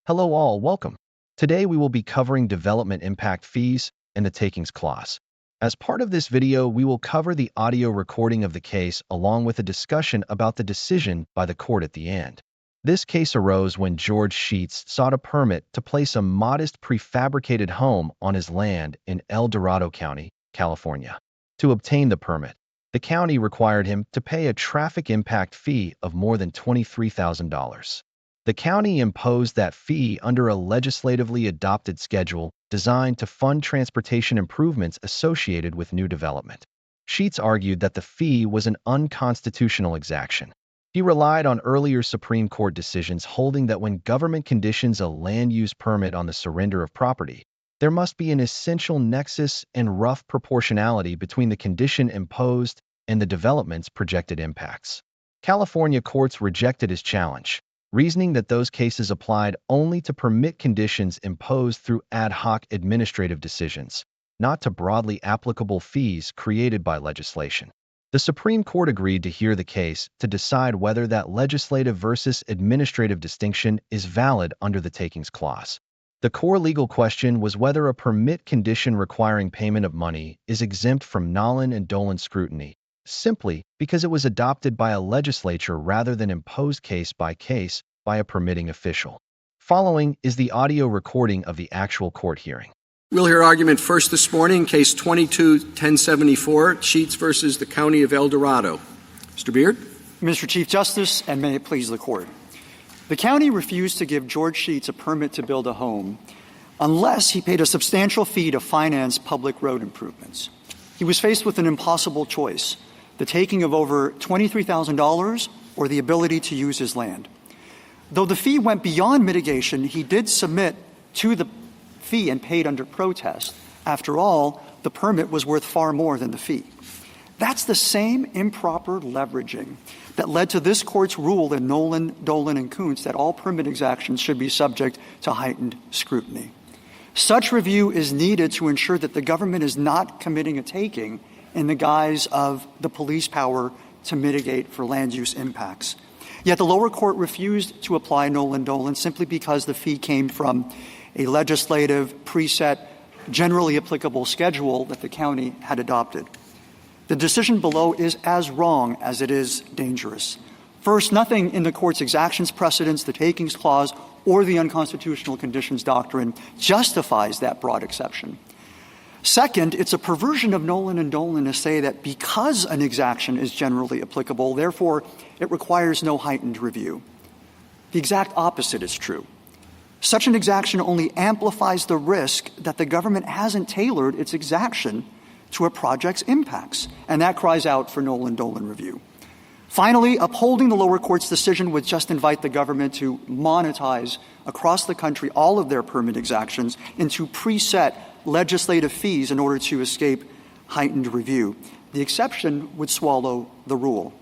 Hello all, welcome. Today we will be covering development impact fees and the takings clause. As part of this video, we will cover the audio recording of the case along with a discussion about the decision by the court at the end. This case arose when George Sheetz sought a permit to place a modest prefabricated home on his land in Dorado County, California. To obtain the permit, the county required him to pay a traffic impact fee of more than $23,000. The county imposed that fee under a legislatively adopted schedule designed to fund transportation improvements associated with new development. Sheetz argued that the fee was an unconstitutional exaction. He relied on earlier Supreme Court decisions holding that when government conditions a land use permit on the surrender of property, there must be an essential nexus and rough proportionality between the condition imposed and the development's projected impacts. California courts rejected his challenge, reasoning that those cases applied only to permit conditions imposed through ad hoc administrative decisions, not to broadly applicable fees created by legislation. The Supreme Court agreed to hear the case to decide whether that legislative versus administrative distinction is valid under the takings clause. The core legal question was whether a permit condition requiring payment of money is exempt from Nolan and Dolan scrutiny, simply because it was adopted by a legislature rather than imposed case by a permitting official. Following is the audio recording of the actual court hearing. We'll hear argument first this morning, case 22-1074, Sheetz versus the County of El Dorado. Mr. Beard? Mr. Chief Justice, and may it please the Court. The county refused to give George Sheetz a permit to build a home unless he paid a substantial fee to finance public road improvements. He was faced with an impossible choice: the taking of over $23,000 or the ability to use his land. Though the fee went beyond mitigation, he did submit to the fee and paid under protest. After all, the permit was worth far more than the fee. That's the same improper leveraging that led to this court's rule in Nolan, Dolan, and Kuntz that all permit exactions should be subject to heightened scrutiny. Such review is needed to ensure that the government is not committing a taking in the guise of the police power to mitigate for land use impacts. Yet the lower court refused to apply Nolan Dolan simply because the fee came from a legislative, preset, generally applicable schedule that the county had adopted. The decision below is as wrong as it is dangerous. First, nothing in the court's exactions precedents, the takings clause, or the unconstitutional conditions doctrine justifies that broad exception. Second, it's a perversion of Nolan and Dolan to say that because an exaction is generally applicable, therefore it requires no heightened review. The exact opposite is true. Such an exaction only amplifies the risk that the government hasn't tailored its exaction to a project's impacts, and that cries out for Nolan Dolan review. Finally, upholding the lower court's decision would just invite the government to monetize across the country all of their permit exactions into preset legislative fees in order to escape heightened review. The exception would swallow the rule.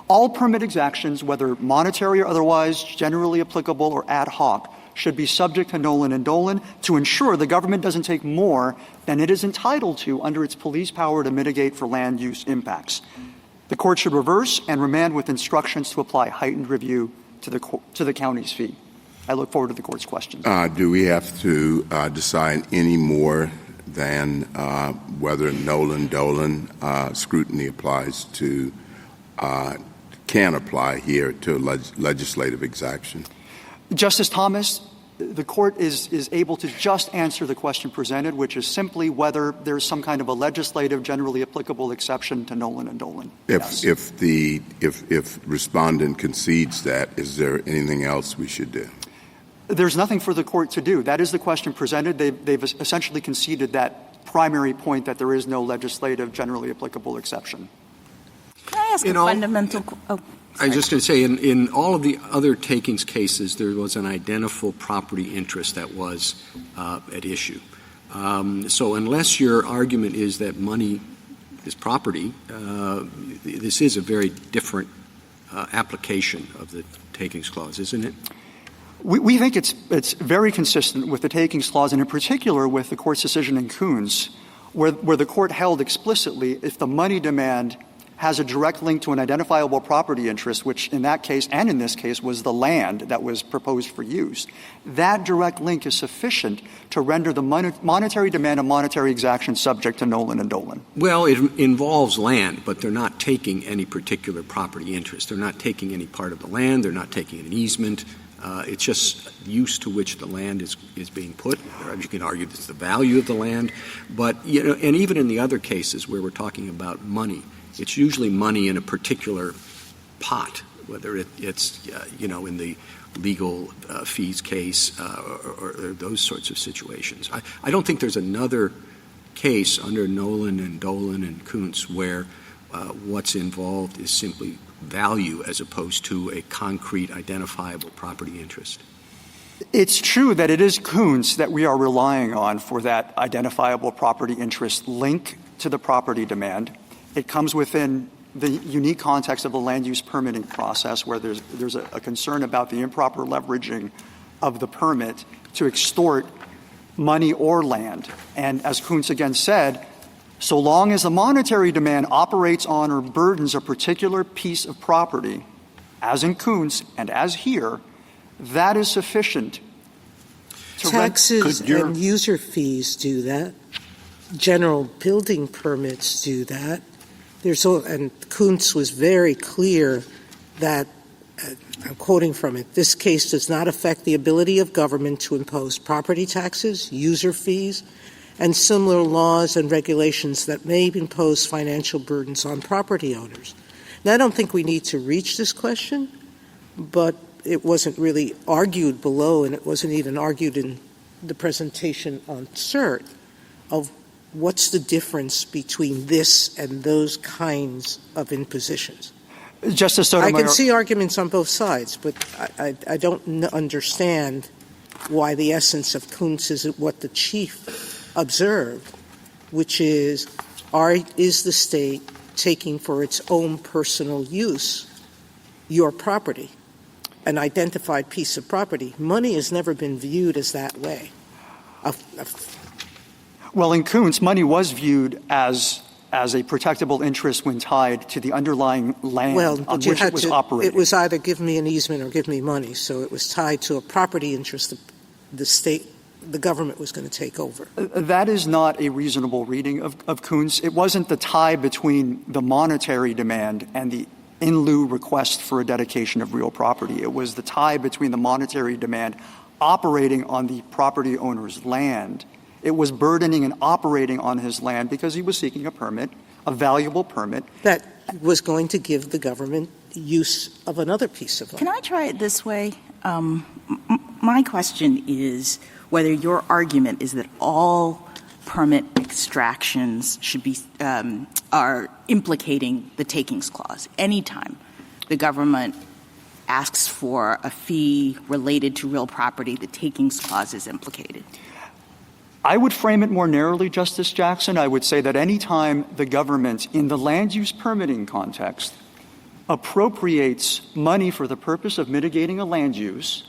All permit exactions, whether monetary or otherwise, generally applicable or ad hoc, should be subject to Nolan and Dolan to ensure the government doesn't take more than it is entitled to under its police power to mitigate for land use impacts. The court should reverse and remand with instructions to apply heightened review to the county's fee. I look forward to the court's questions. Do we have to decide any more than whether Nolan Dolan scrutiny applies to can apply here to legislative exaction? Justice Thomas, the court is able to just answer the question presented, which is simply whether there's some kind of a legislative, generally applicable exception to Nolan and Dolan. If respondent concedes that, is there anything else we should do? There's nothing for the court to do. That is the question presented. They've essentially conceded that primary point that there is no legislative, generally applicable exception. Can I ask a fundamental I was just going to say, in all of the other takings cases, there was an identical property interest that was at issue. So unless your argument is that money is property, this is a very different application of the takings clause, isn't it? We think it's very consistent with the takings clause, and in particular with the court's decision in Kuntz, where the court held explicitly if the money demand has a direct link to an identifiable property interest, which in that case and in this case was the land that was proposed for use, that direct link is sufficient to render the monetary demand and monetary exaction subject to Nolan and Dolan. Well, it involves land, but they're not taking any particular property interest. They're not taking any part of the land. They're not taking an easement. It's just use to which the land is being put. You can argue it's the value of the land. But, and even in the other cases where we're talking about money, it's usually money in a particular pot, whether it's, in the legal fees case or those sorts of situations. I don't think there's another case under Nolan and Dolan and Kuntz where what's involved is simply value as opposed to a concrete identifiable property interest. It's true that it is Kuntz that we are relying on for that identifiable property interest link to the property demand. It comes within the unique context of the land use permitting process where there's a concern about the improper leveraging of the permit to extort money or land. And as Kuntz again said, so long as the monetary demand operates on or burdens a particular piece of property, as in Kuntz and as here, that is sufficient. Taxes and user fees do that. General building permits do that. And Kuntz was very clear that, I'm quoting from it, this case does not affect the ability of government to impose property taxes, user fees, and similar laws and regulations that may impose financial burdens on property owners. Now, I don't think we need to reach this question, but it wasn't really argued below, and it wasn't even argued in the presentation on cert of what's the difference between this and those kinds of impositions. Justice Sotomayor, I can see arguments on both sides, but I don't understand why the essence of Kuntz is what the Chief observed, which is the state taking for its own personal use your property, an identified piece of property? Money has never been viewed as that way. Well, in Kuntz, money was viewed as a protectable interest when tied to the underlying land on which it was operating. It was either give me an easement or give me money, so it was tied to a property interest the government was going to take over. That is not a reasonable reading of Kuntz. It wasn't the tie between the monetary demand and the in lieu request for a dedication of real property. It was the tie between the monetary demand operating on the property owner's land. It was burdening and operating on his land because he was seeking a permit, a valuable permit. That was going to give the government use of another piece of land. Can I try it this way? My question is whether your argument is that all permit extractions should be are implicating the takings clause. Anytime the government asks for a fee related to real property, the takings clause is implicated. I would frame it more narrowly, Justice Jackson. I would say that any time the government, in the land use permitting context, appropriates money for the purpose of mitigating a land use,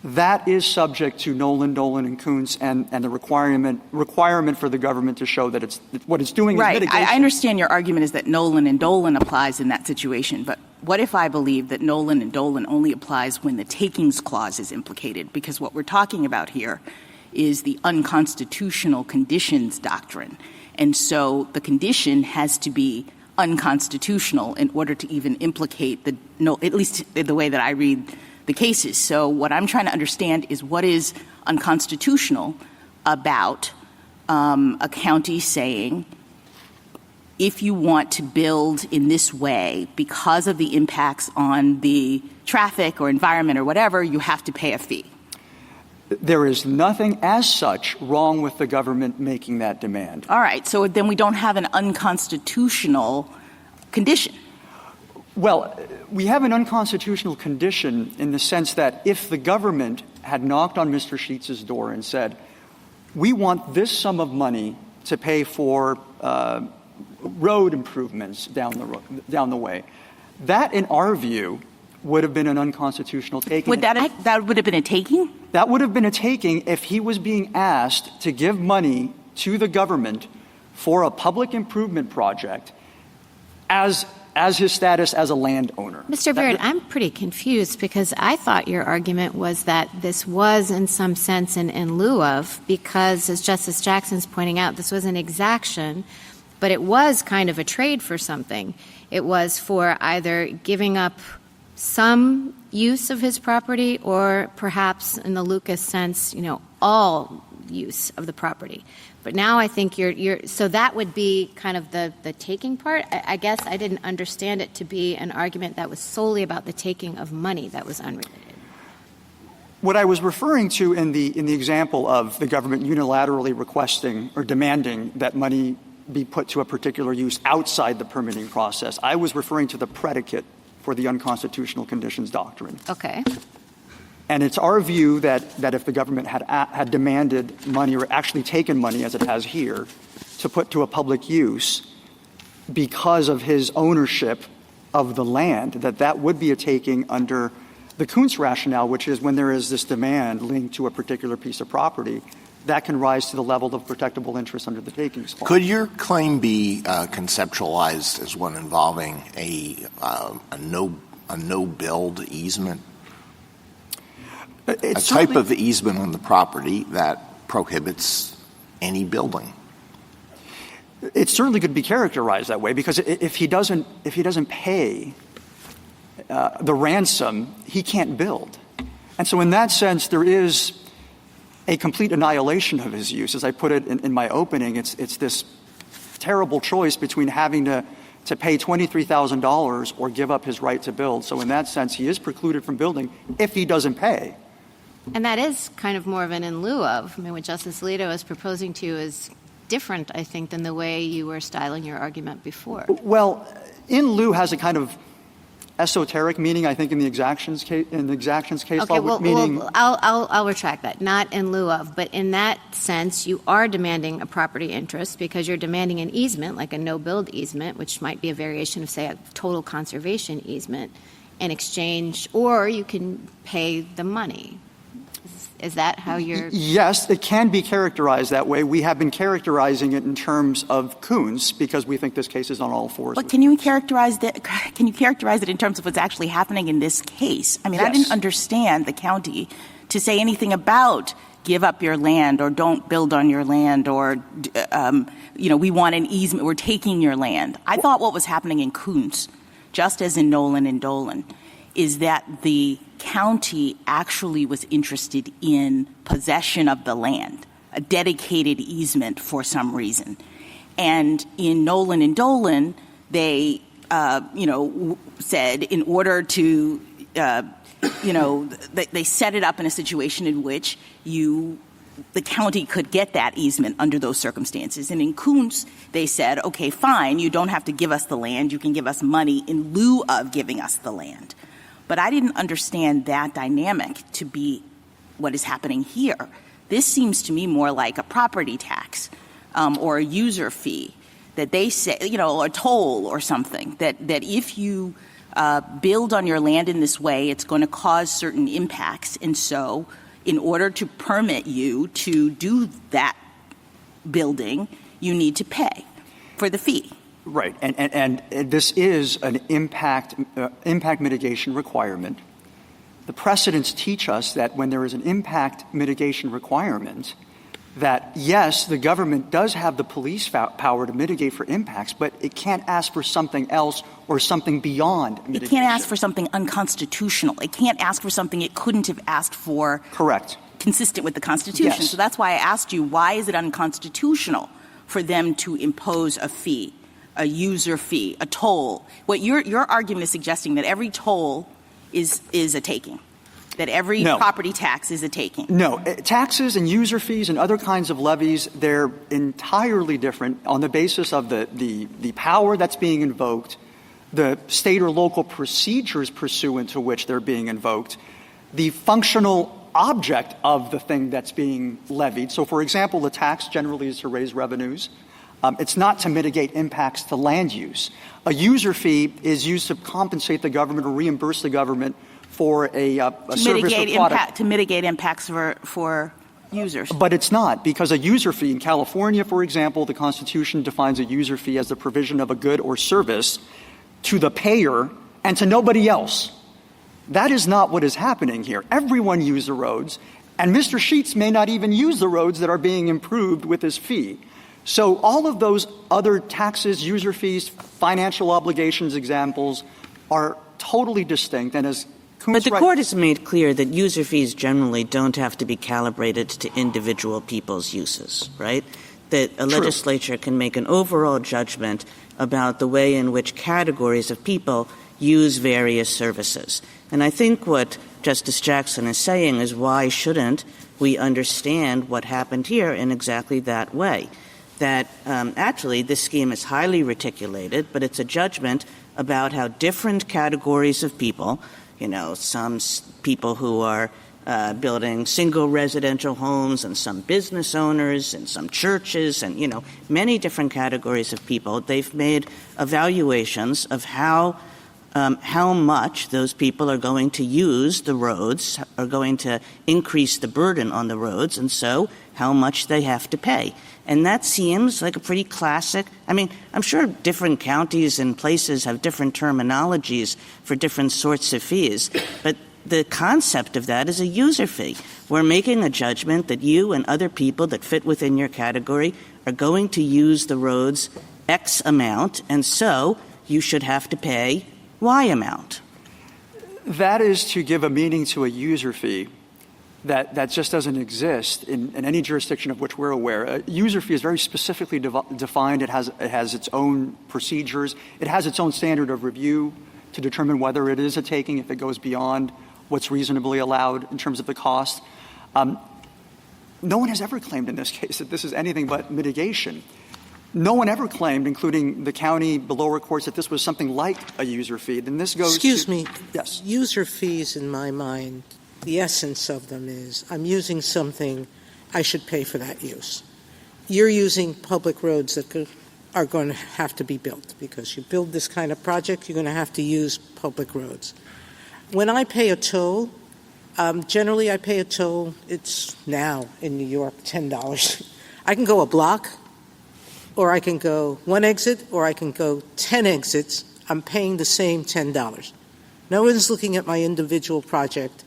that is subject to Nolan, Dolan, and Kuntz and the requirement for the government to show that what it's doing right. is mitigation. I understand your argument is that Nolan and Dolan applies in that situation, but what if I believe that Nolan and Dolan only applies when the takings clause is implicated? Because what we're talking about here is the unconstitutional conditions doctrine. And so the condition has to be unconstitutional in order to even implicate at least the way that I read the cases. So what I'm trying to understand is what is unconstitutional about a county saying, if you want to build in this way because of the impacts on the traffic or environment or whatever, you have to pay a fee. There is nothing as such wrong with the government making that demand. All right. So then we don't have an unconstitutional condition. Well, we have an unconstitutional condition in the sense that if the government had knocked on Mr. Sheetz's door and said, we want this sum of money to pay for road improvements down the way, that, in our view, would have been an unconstitutional taking. That would have been a taking? That would have been a taking if he was being asked to give money to the government for a public improvement project as his status as a landowner. Mr. Barrett, I'm pretty confused because I thought your argument was that this was in some sense in lieu of, because as Justice Jackson's pointing out, this was an exaction, but it was kind of a trade for something. It was for either giving up some use of his property or perhaps in the Lucas sense, all use of the property. But now I think so that would be kind of the taking part. I guess I didn't understand it to be an argument that was solely about the taking of money that was unrelated. What I was referring to in the example of the government unilaterally requesting or demanding that money be put to a particular use outside the permitting process, I was referring to the predicate for the unconstitutional conditions doctrine. Okay. And it's our view that if the government had demanded money or actually taken money, as it has here, to put to a public use because of his ownership of the land, that would be a taking under the Kuntz rationale, which is when there is this demand linked to a particular piece of property, that can rise to the level of protectable interest under the takings clause. Could your claim be conceptualized as one involving a no-build easement? A type of easement on the property that prohibits any building. It certainly could be characterized that way, because if he doesn't pay the ransom, he can't build. And so in that sense, there is a complete annihilation of his use. As I put it in my opening, it's this terrible choice between having to pay $23,000 or give up his right to build. So in that sense, he is precluded from building if he doesn't pay. And that is kind of more of an in lieu of. I mean, what Justice Alito is proposing to you is different, I think, than the way you were styling your argument before. Well, in lieu has a kind of esoteric meaning, I think, in the exactions case. Okay, well, I'll retract that. Not in lieu of, but in that sense, you are demanding a property interest because you're demanding an easement, like a no-build easement, which might be a variation of, say, a total conservation easement, in exchange, or you can pay the money. Is that how you're... Yes, it can be characterized that way. We have been characterizing it in terms of Kuntz because we think this case is on all fours. But can you characterize it in terms of what's actually happening in this case? I mean, yes. I didn't understand the county to say anything about give up your land or don't build on your land or, we want an easement, we're taking your land. I thought what was happening in Kuntz, just as in Nolan and Dolan, is that the county actually was interested in possession of the land, a dedicated easement for some reason. And in Nolan and Dolan, they, said in order to, they set it up in a situation in which the county could get that easement under those circumstances. And in Kuntz, they said, okay, fine, you don't have to give us the land. You can give us money in lieu of giving us the land. But I didn't understand that dynamic to be what is happening here. This seems to me more like a property tax or a user fee that they say, a toll or something, that if you build on your land in this way, it's going to cause certain impacts. And so in order to permit you to do that building, you need to pay for the fee. Right, and this is an impact mitigation requirement. The precedents teach us that when there is an impact mitigation requirement, that yes, the government does have the police power to mitigate for impacts, but it can't ask for something else or something beyond mitigation. It can't ask for something unconstitutional. It can't ask for something it couldn't have asked for. Correct. Consistent with the Constitution. Yes. So that's why I asked you, why is it unconstitutional for them to impose a fee? A user fee, a toll. What your argument is suggesting that every toll is a taking, that every property tax is a taking. No, taxes and user fees and other kinds of levies, they're entirely different on the basis of the power that's being invoked, the state or local procedures pursuant to which they're being invoked, the functional object of the thing that's being levied. So, for example, the tax generally is to raise revenues. It's not to mitigate impacts to land use. A user fee is used to compensate the government or reimburse the government for a service or product. To mitigate impacts for users. But it's not, because a user fee in California, for example, the Constitution defines a user fee as the provision of a good or service to the payer and to nobody else. That is not what is happening here. Everyone uses the roads, and Mr. Sheetz may not even use the roads that are being improved with his fee. So all of those other taxes, user fees, financial obligations examples are totally distinct. And as But the court has made clear that user fees generally don't have to be calibrated to individual people's uses, right? That a legislature can make an overall judgment about the way in which categories of people use various services. And I think what Justice Jackson is saying is, why shouldn't we understand what happened here in exactly that way? That actually this scheme is highly reticulated, but it's a judgment about how different categories of people, some people who are building single residential homes, and some business owners, and some churches, and, many different categories of people, they've made evaluations of how much those people are going to use the roads, are going to increase the burden on the roads, and so how much they have to pay. And that seems like a pretty classic – I'm sure different counties and places have different terminologies for different sorts of fees, but the concept of that is a user fee. We're making a judgment that you and other people that fit within your category are going to use the roads X amount, and so you should have to pay Y amount. That is to give a meaning to a user fee that just doesn't exist in any jurisdiction of which we're aware. A user fee is very specifically defined. It has its own procedures. It has its own standard of review to determine whether it is a taking if it goes beyond what's reasonably allowed in terms of the cost. No one has ever claimed in this case that this is anything but mitigation. No one ever claimed, including the county, the lower courts, that this was something like a user fee. Then this goes Excuse me. Yes. User fees, in my mind, the essence of them is I'm using something, I should pay for that use. You're using public roads that are going to have to be built because you build this kind of project, you're going to have to use public roads. When I pay a toll, generally I pay a toll, it's now in New York, $10. I can go a block, or I can go one exit, or I can go 10 exits. I'm paying the same $10. No one's looking at my individual project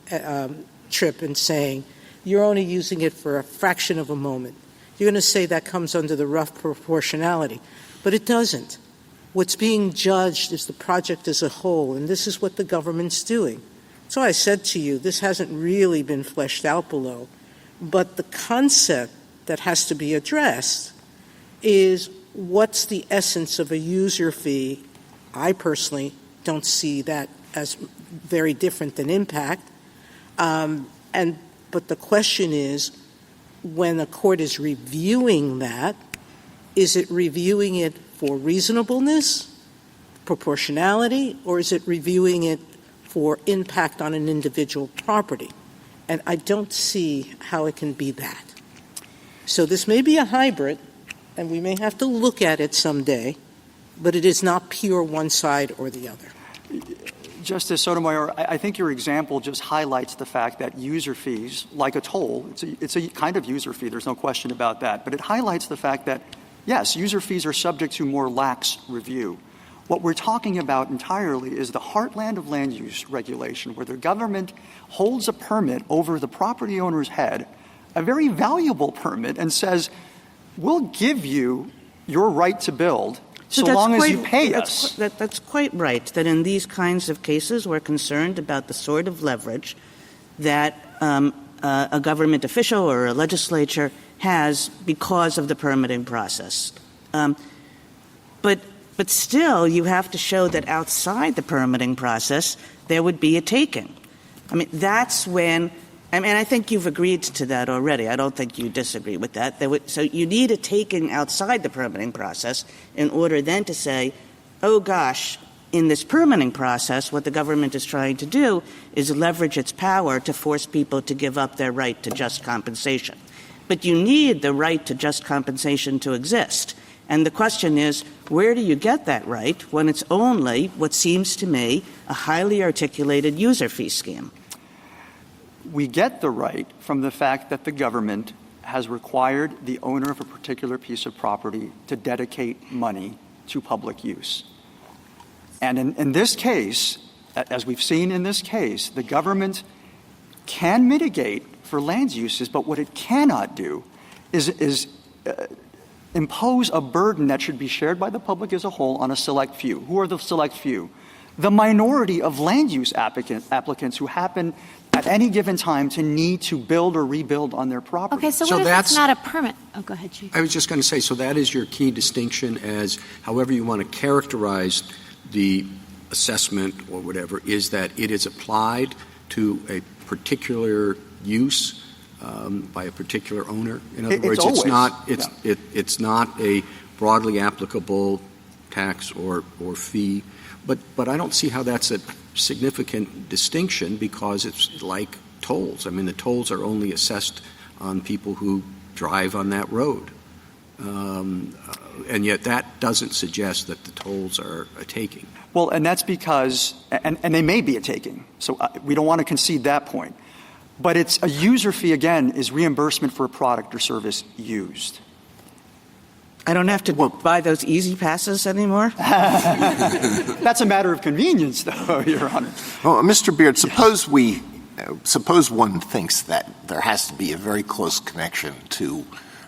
trip and saying, you're only using it for a fraction of a moment. You're going to say that comes under the rough proportionality. But it doesn't. What's being judged is the project as a whole, and this is what the government's doing. So I said to you, this hasn't really been fleshed out below, but the concept that has to be addressed is what's the essence of a user fee. I personally don't see that as very different than impact. But the question is, when a court is reviewing that, is it reviewing it for reasonableness, proportionality, or is it reviewing it for impact on an individual property? And I don't see how it can be that. So this may be a hybrid, and we may have to look at it someday, but it is not pure one side or the other. Justice Sotomayor, I think your example just highlights the fact that user fees, like a toll, it's a kind of user fee, there's no question about that, but it highlights the fact that, yes, user fees are subject to more lax review. What we're talking about entirely is the heartland of land use regulation, where the government holds a permit over the property owner's head, a very valuable permit, and says, we'll give you your right to build so long as you pay us. That's quite right, that in these kinds of cases we're concerned about the sort of leverage that a government official or a legislature has because of the permitting process. But still, you have to show that outside the permitting process there would be a taking. That's when – I think you've agreed to that already. I don't think you disagree with that. So you need a taking outside the permitting process in order then to say, oh, gosh, in this permitting process, what the government is trying to do is leverage its power to force people to give up their right to just compensation. But you need the right to just compensation to exist. And the question is, where do you get that right when it's only what seems to me a highly articulated user fee scheme? we get the right from the fact that the government has required the owner of a particular piece of property to dedicate money to public use. And in this case, as we've seen in this case, the government can mitigate for land uses, but what it cannot do is impose a burden that should be shared by the public as a whole on a select few. Who are the select few? The minority of land use applicants who happen at any given time to need to build or rebuild on their property. Okay, so what if it's not a permit? Oh, go ahead, Chief. I was just going to say, so that is your key distinction as however you want to characterize the assessment or whatever, is that it is applied to a particular use by a particular owner. In other words, it's not a broadly applicable tax or fee. But I don't see how that's a significant distinction because it's like tolls. I mean, the tolls are only assessed on people who drive on that road. And yet that doesn't suggest that the tolls are a taking. Well, and that's because, and they may be a taking, so we don't want to concede that point. But it's a user fee, again, is reimbursement for a product or service used. I don't have to buy those easy passes anymore? That's a matter of convenience, though, Your Honor. Well, Mr. Beard, suppose one thinks that there has to be a very close connection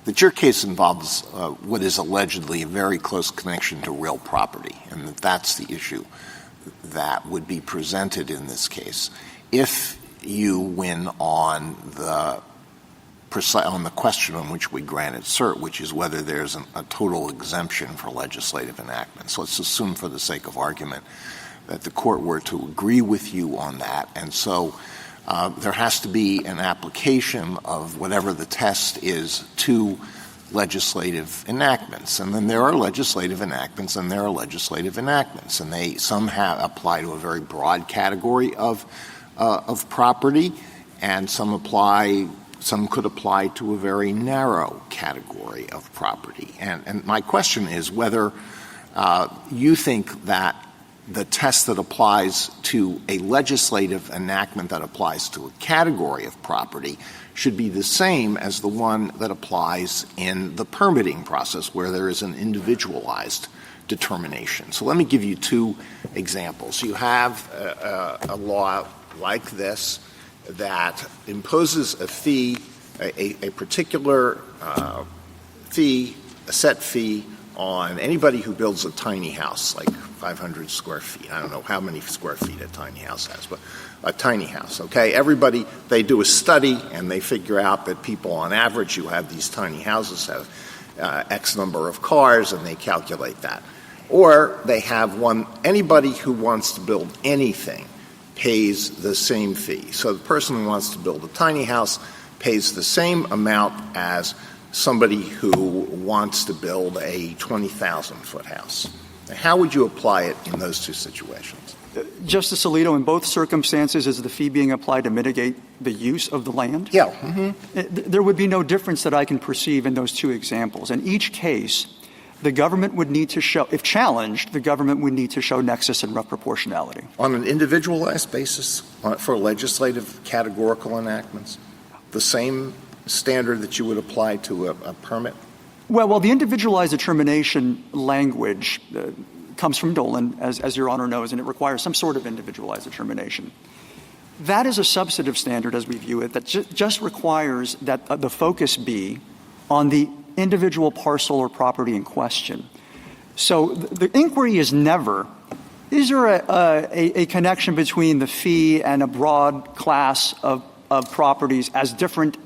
that your case involves what is allegedly a very close connection to real property, and that's the issue that would be presented in this case. If you win on the question on which we granted cert, which is whether there's a total exemption for legislative enactments. So let's assume for the sake of argument that the court were to agree with you on that. And so there has to be an application of whatever the test is to legislative enactments. And then there are legislative enactments and there are legislative enactments. And they somehow apply to a very broad category of property, and some could apply to a very narrow category of property. And my question is whether you think that the test that applies to a legislative enactment that applies to a category of property should be the same as the one that applies in the permitting process where there is an individualized determination. So let me give you two examples. You have a law like this that imposes a fee, a particular fee, a set fee on anybody who builds a tiny house, like 500 square feet. I don't know how many square feet a tiny house has, but a tiny house, okay? Everybody, they do a study and they figure out that people on average who have these tiny houses have X number of cars, and they calculate that. Or they have anybody who wants to build anything pays the same fee. So the person who wants to build a tiny house pays the same amount as somebody who wants to build a 20,000-foot house. Now, how would you apply it in those two situations? Justice Alito, in both circumstances, is the fee being applied to mitigate the use of the land? Yeah. Mm-hmm. There would be no difference that I can perceive in those two examples. In each case, the government would need to show, if challenged, the government would need to show nexus and rough proportionality. On an individualized basis for legislative categorical enactments, the same standard that you would apply to a permit? Well, the individualized determination language comes from Dolan, as Your Honor knows, and it requires some sort of individualized determination. That is a substantive standard, as we view it, that just requires that the focus be on the individual parcel or property in question. So the inquiry is never, is there a connection between the fee and a broad class of properties as different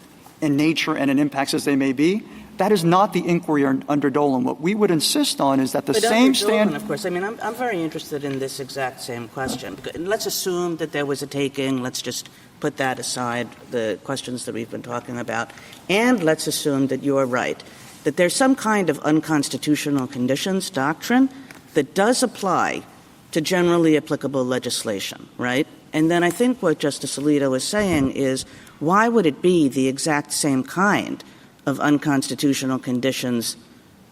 in nature and in impacts as they may be? That is not the inquiry under Dolan. What we would insist on is that the same standard. Of course, I mean, I'm very interested in this exact same question. Let's assume that there was a taking. Let's just put that aside, the questions that we've been talking about. And let's assume that you're right, that there's some kind of unconstitutional conditions doctrine that does apply to generally applicable legislation, right? And then I think what Justice Alito is saying is, why would it be the exact same kind of unconstitutional conditions,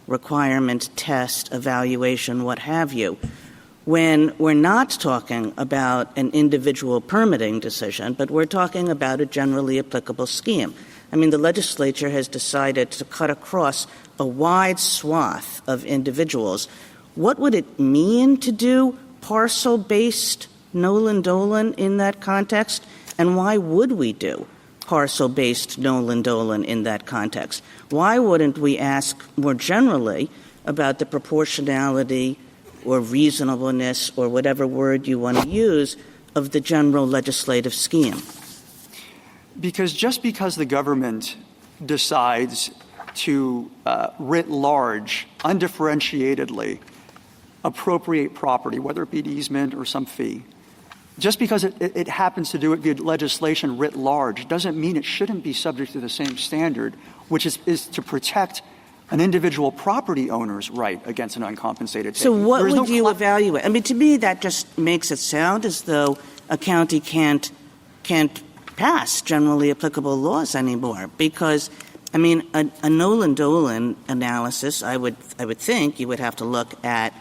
requirement, test, evaluation, what have you, when we're not talking about an individual permitting decision, but we're talking about a generally applicable scheme. I mean, the legislature has decided to cut across a wide swath of individuals. What would it mean to do parcel-based Nolan-Dolan in that context? And why would we do parcel-based Nolan-Dolan in that context? Why wouldn't we ask more generally about the proportionality or reasonableness or whatever word you want to use of the general legislative scheme? Because just because the government decides to writ large, undifferentiatedly appropriate property, whether it be an easement or some fee, just because it happens to do it via legislation writ large doesn't mean it shouldn't be subject to the same standard, which is to protect an individual property owner's right against an uncompensated taking. So what would you evaluate? I mean, to me, that just makes it sound as though a county can't pass generally applicable laws anymore because, I mean, a Nolan-Dolan analysis, I would think you would have to look at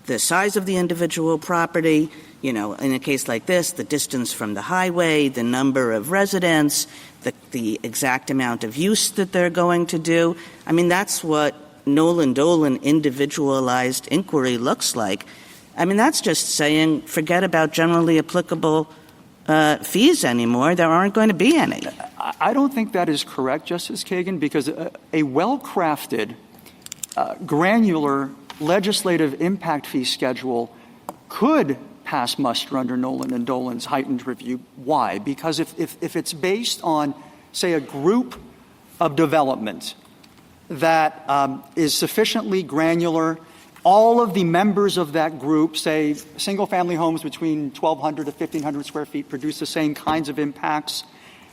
the size of the individual property, you know, in a case like this, the distance from the highway, the number of residents, the exact amount of use that they're going to do. I mean, that's what Nolan-Dolan individualized inquiry looks like. I mean, that's just saying forget about generally applicable fees anymore. There aren't going to be any. I don't think that is correct, Justice Kagan, because a well-crafted, granular legislative impact fee schedule could pass muster under Nolan and Dolan's heightened review. Why? Because if it's based on, say, a group of development that is sufficiently granular, all of the members of that group, say, single-family homes between 1,200 to 1,500 square feet produce the same kinds of impacts,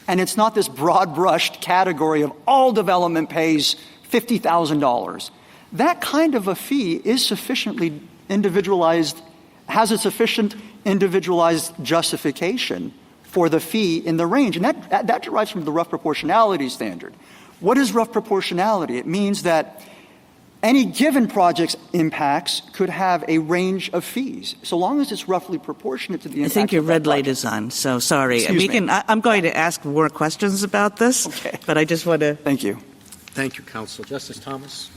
and it's not this broad-brushed category of all development pays $50,000. That kind of a fee is sufficiently individualized, has a sufficient individualized justification for the fee in the range. And that derives from the rough proportionality standard. What is rough proportionality? It means that any given project's impacts could have a range of fees, so long as it's roughly proportionate to the impact. I think your red light is on, so sorry. I'm going to ask more questions about this, okay. But I just want to... Thank you. Thank you, counsel. Justice Thomas?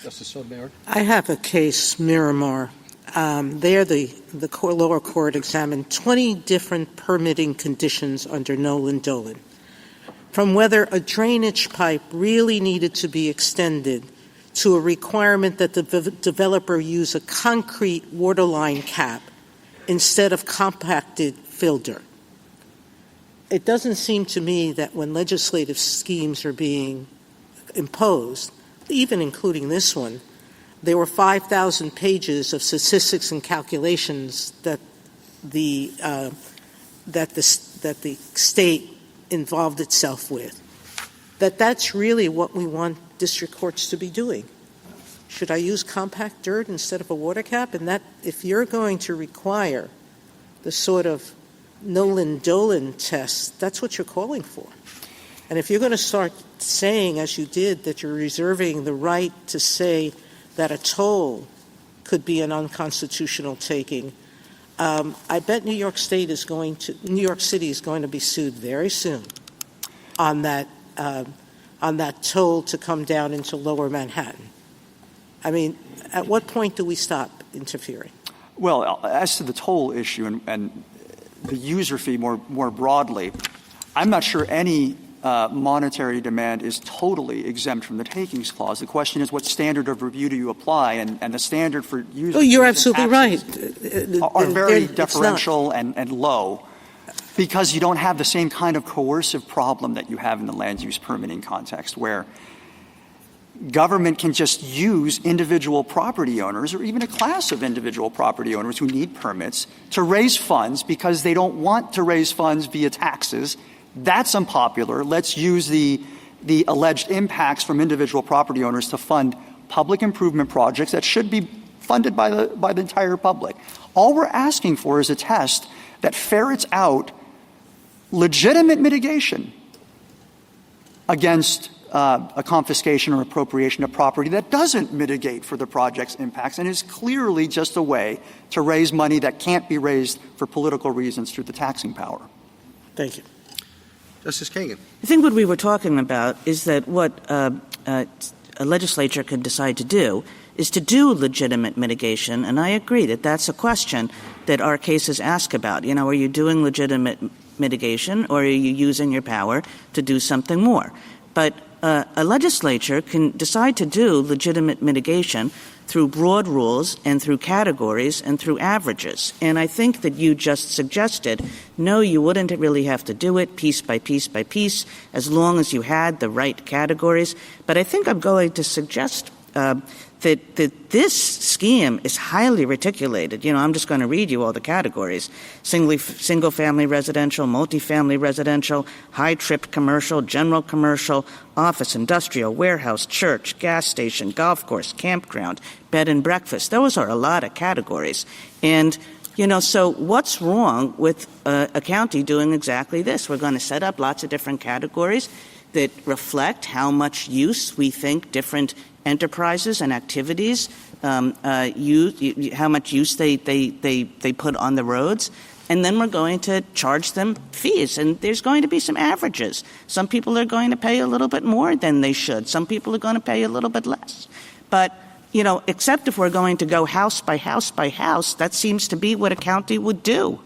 Justice Sotomayor? I have a case, Miramar. There, the lower court examined 20 different permitting conditions under Nolan-Dolan, from whether a drainage pipe really needed to be extended to a requirement that the developer use a concrete waterline cap instead of compacted filter. It doesn't seem to me that when legislative schemes are being imposed, even including this one, there were 5,000 pages of statistics and calculations that the state involved itself with. That's really what we want district courts to be doing. Should I use compact dirt instead of a water cap? And that, if you're going to require the sort of Nolan-Dolan test, that's what you're calling for. And if you're going to start saying, as you did, that you're reserving the right to say that a toll could be an unconstitutional taking, I bet New York City is going to be sued very soon on that toll to come down into Lower Manhattan. I mean, at what point do we stop interfering? Well, as to the toll issue and the user fee more broadly, I'm not sure any monetary demand is totally exempt from the takings clause. The question is, what standard of review do you apply? And the standard for user fees you're absolutely right. Are very deferential and low, because you don't have the same kind of coercive problem that you have in the land use permitting context, where government can just use individual property owners or even a class of individual property owners who need permits to raise funds because they don't want to raise funds via taxes. That's unpopular. Let's use the alleged impacts from individual property owners to fund public improvement projects that should be funded by the entire public. All we're asking for is a test that ferrets out legitimate mitigation against a confiscation or appropriation of property that doesn't mitigate for the project's impacts and is clearly just a way to raise money that can't be raised for political reasons through the taxing power. Thank you. Justice Kagan. I think what we were talking about is that what a legislature could decide to do is to do legitimate mitigation, and I agree that that's a question that our cases ask about. Are you doing legitimate mitigation, or are you using your power to do something more? But a legislature can decide to do legitimate mitigation through broad rules and through categories and through averages. And I think that you just suggested, no, you wouldn't really have to do it piece by piece by piece as long as you had the right categories. But I think I'm going to suggest that this scheme is highly reticulated. I'm just going to read you all the categories. Single-family residential, multifamily residential, high-trip commercial, general commercial, office, industrial, warehouse, church, gas station, golf course, campground, bed and breakfast. Those are a lot of categories. And, so what's wrong with a county doing exactly this? We're going to set up lots of different categories that reflect how much use we think different enterprises and activities how much use they put on the roads, and then we're going to charge them fees. And there's going to be some averages. Some people are going to pay a little bit more than they should. Some people are going to pay a little bit less. But, except if we're going to go house by house by house, that seems to be what a county would do.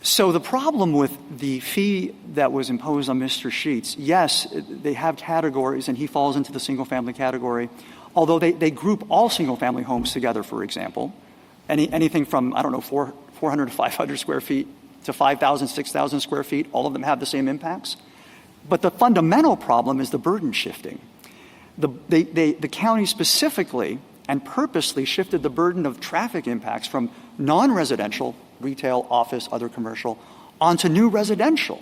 So the problem with the fee that was imposed on Mr. Sheetz, yes, they have categories, and he falls into the single-family category, although they group all single-family homes together, for example. Anything from, 400 to 500 square feet to 5,000, 6,000 square feet, all of them have the same impacts. But the fundamental problem is the burden shifting. The county specifically and purposely shifted the burden of traffic impacts from non-residential, retail, office, other commercial, onto new residential.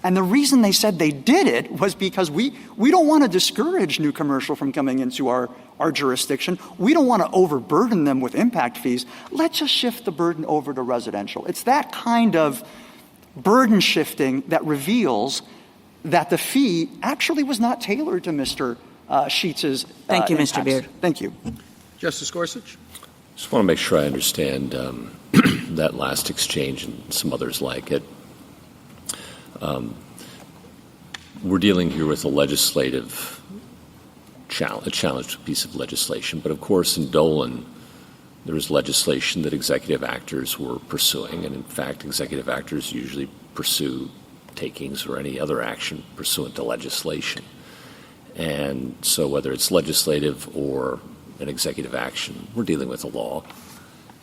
And the reason they said they did it was because we don't want to discourage new commercial from coming into our jurisdiction. We don't want to overburden them with impact fees. Let's just shift the burden over to residential. It's that kind of burden shifting that reveals that the fee actually was not tailored to Mr. Sheetz's Thank you, impacts. Mr. Beard. Thank you. Justice Gorsuch. Just want to make sure I understand that last exchange and some others like it. We're dealing here with a legislative challenge, a challenged piece of legislation. But of course, in Dolan, there was legislation that executive actors were pursuing. And in fact, executive actors usually pursue takings or any other action pursuant to legislation. And so whether it's legislative or an executive action, we're dealing with a law.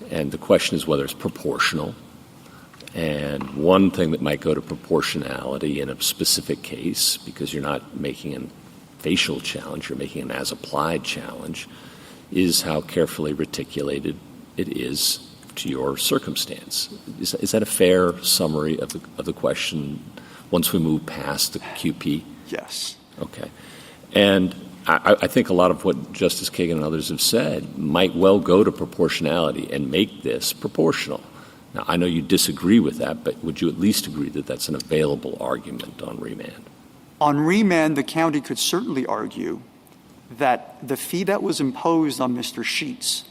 And the question is whether it's proportional. And one thing that might go to proportionality in a specific case, because you're not making a facial challenge, you're making an as-applied challenge, is how carefully reticulated it is to your circumstance. Is that a fair summary of the question once we move past the QP? Yes. Okay. And I think a lot of what Justice Kagan and others have said might well go to proportionality and make this proportional. Now, I know you disagree with that, but would you at least agree that that's an available argument on remand? On remand, the county could certainly argue that the fee that was imposed on Mr. Sheetz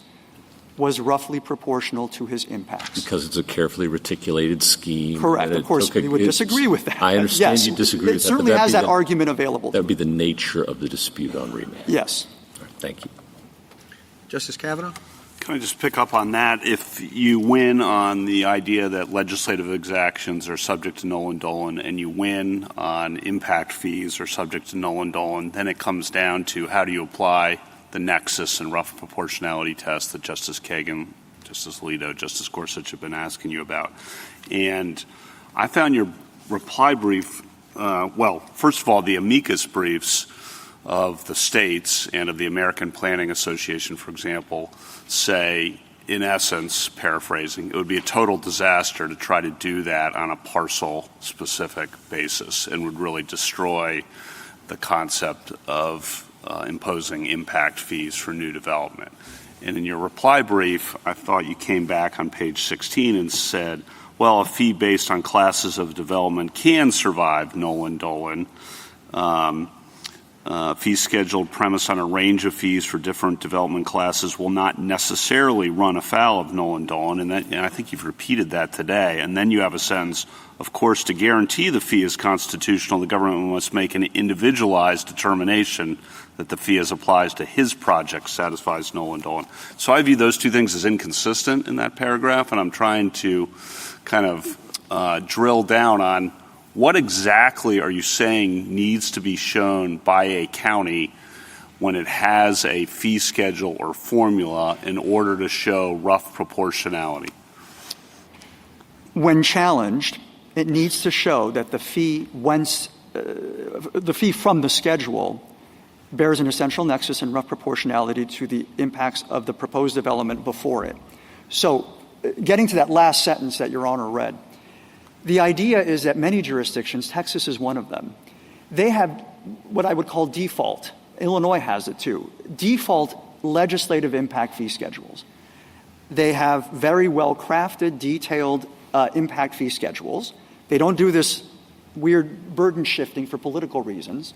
was roughly proportional to his impacts. Because it's a carefully reticulated scheme. Correct. Of course, we would disagree with that. I understand yes, you disagree with that. It certainly has that argument available. That would be the nature of the dispute on remand. Yes. All right, thank you. Justice Kavanaugh? Can I just pick up on that? If you win on the idea that legislative exactions are subject to Nolan-Dolan and you win on impact fees are subject to Nolan-Dolan, then it comes down to how do you apply the nexus and rough proportionality test that Justice Kagan, Justice Alito, Justice Gorsuch have been asking you about. And I found your reply brief, first of all, the amicus briefs of the states and of the American Planning Association, for example, say, in essence, paraphrasing, it would be a total disaster to try to do that on a parcel-specific basis and would really destroy the concept of imposing impact fees for new development. And in your reply brief, I thought you came back on page 16 and said, well, a fee based on classes of development can survive Nolan-Dolan, fee schedule premised on a range of fees for different development classes will not necessarily run afoul of Nolan Dolan, and I think you've repeated that today. And then you have a sentence, of course, to guarantee the fee is constitutional, the government must make an individualized determination that the fee as applies to his project satisfies Nolan Dolan. So I view those two things as inconsistent in that paragraph, and I'm trying to kind of drill down on what exactly are you saying needs to be shown by a county when it has a fee schedule or formula in order to show rough proportionality? When challenged, it needs to show that the fee from the schedule bears an essential nexus and rough proportionality to the impacts of the proposed development before it. So getting to that last sentence that Your Honor read, the idea is that many jurisdictions, Texas is one of them, they have what I would call default. Illinois has it too. Default legislative impact fee schedules. They have very well-crafted, detailed impact fee schedules. They don't do this weird burden shifting for political reasons.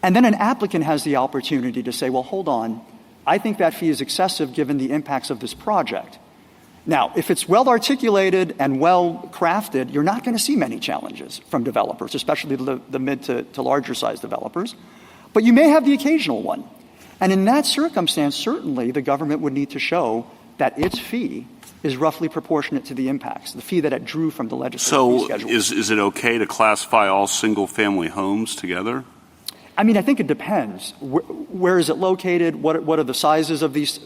And then an applicant has the opportunity to say, well, hold on, I think that fee is excessive given the impacts of this project. Now, if it's well-articulated and well-crafted, you're not going to see many challenges from developers, especially the mid to larger-sized developers. But you may have the occasional one. And in that circumstance, certainly the government would need to show that its fee is roughly proportionate to the impacts, the fee that it drew from the legislative fee schedule. So is it okay to classify all single-family homes together? I mean, I think it depends. Where is it located? What are the sizes of these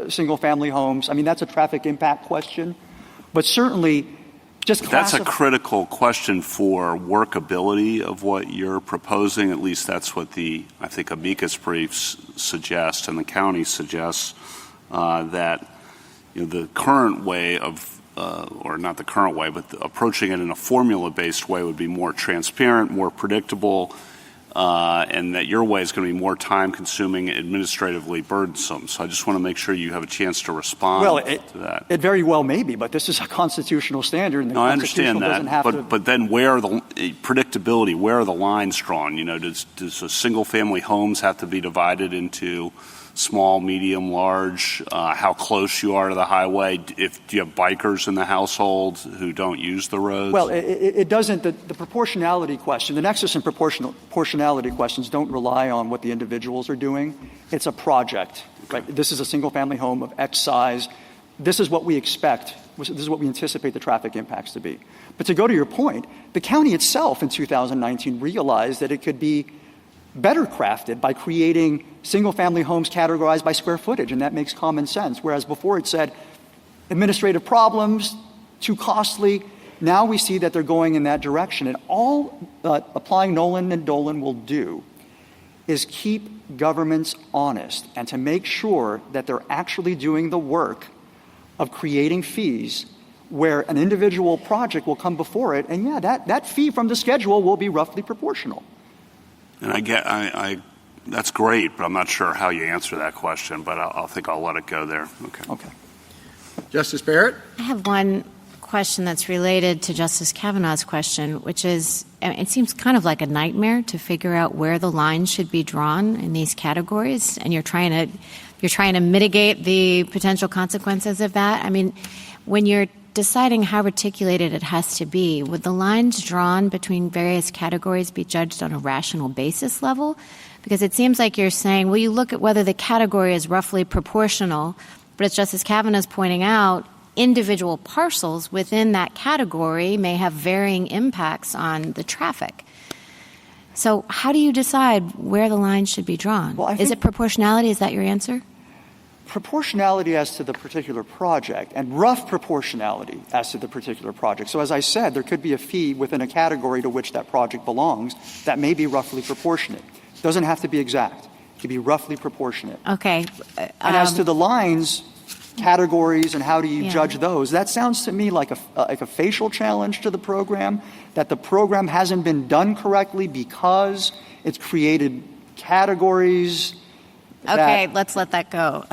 single-family homes? I mean, that's a traffic impact question. But certainly, that's a critical question for workability of what you're proposing. At least that's what I think amicus briefs suggest, and the county suggests that the current way of or not the current way, but approaching it in a formula-based way would be more transparent, more predictable, and that your way is going to be more time-consuming, administratively burdensome. So I just want to make sure you have a chance to respond to that. It very well may be, but this is a constitutional standard, and the Constitution doesn't have to. But then where are the predictability? Where are the lines drawn? Does single-family homes have to be divided into small, medium, large? How close you are to the highway? Do you have bikers in the household who don't use the roads? Well, it doesn't. The proportionality question, the nexus and proportionality questions don't rely on what the individuals are doing. It's a project. Right? This is a single-family home of X size. This is what we expect. This is what we anticipate the traffic impacts to be. But to go to your point, the county itself in 2019 realized that it could be better crafted by creating single-family homes categorized by square footage, and that makes common sense. Whereas before it said administrative problems, too costly. Now we see that they're going in that direction. And all applying Nolan and Dolan will do is keep governments honest and to make sure that they're actually doing the work of creating fees where an individual project will come before it, and that fee from the schedule will be roughly proportional. And that's great, but I'm not sure how you answer that question, but I think I'll let it go there. Okay. Justice Barrett? I have one question that's related to Justice Kavanaugh's question, which is, it seems kind of like a nightmare to figure out where the line should be drawn in these categories, and you're trying to mitigate the potential consequences of that. I mean, when you're deciding how articulated it has to be, would the lines drawn between various categories be judged on a rational basis level? Because it seems like you're saying, well, you look at whether the category is roughly proportional, but as Justice Kavanaugh's pointing out, individual parcels within that category may have varying impacts on the traffic. So how do you decide where the line should be drawn? Is it proportionality? Is that your answer? Proportionality as to the particular project and rough proportionality as to the particular project. So as I said, there could be a fee within a category to which that project belongs that may be roughly proportionate. It doesn't have to be exact. It could be roughly proportionate. Okay. And as to the lines, categories, and how do you judge those, that sounds to me like a facial challenge to the program, that the program hasn't been done correctly because it's created categories. Okay, let's let that go.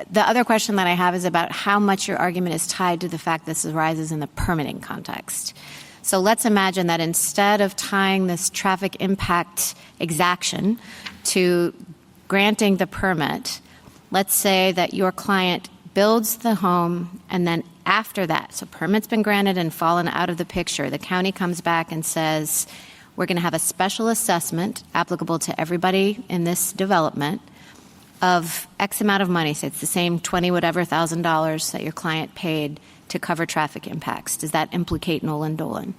The other question that I have is about how much your argument is tied to the fact this arises in the permitting context. So let's imagine that instead of tying this traffic impact exaction to granting the permit, let's say that your client builds the home, and then after that, so permit's been granted and fallen out of the picture, the county comes back and says, we're going to have a special assessment applicable to everybody in this development of X amount of money. So it's the same $20,000 that your client paid to cover traffic impacts. Does that implicate Nolan Dolan?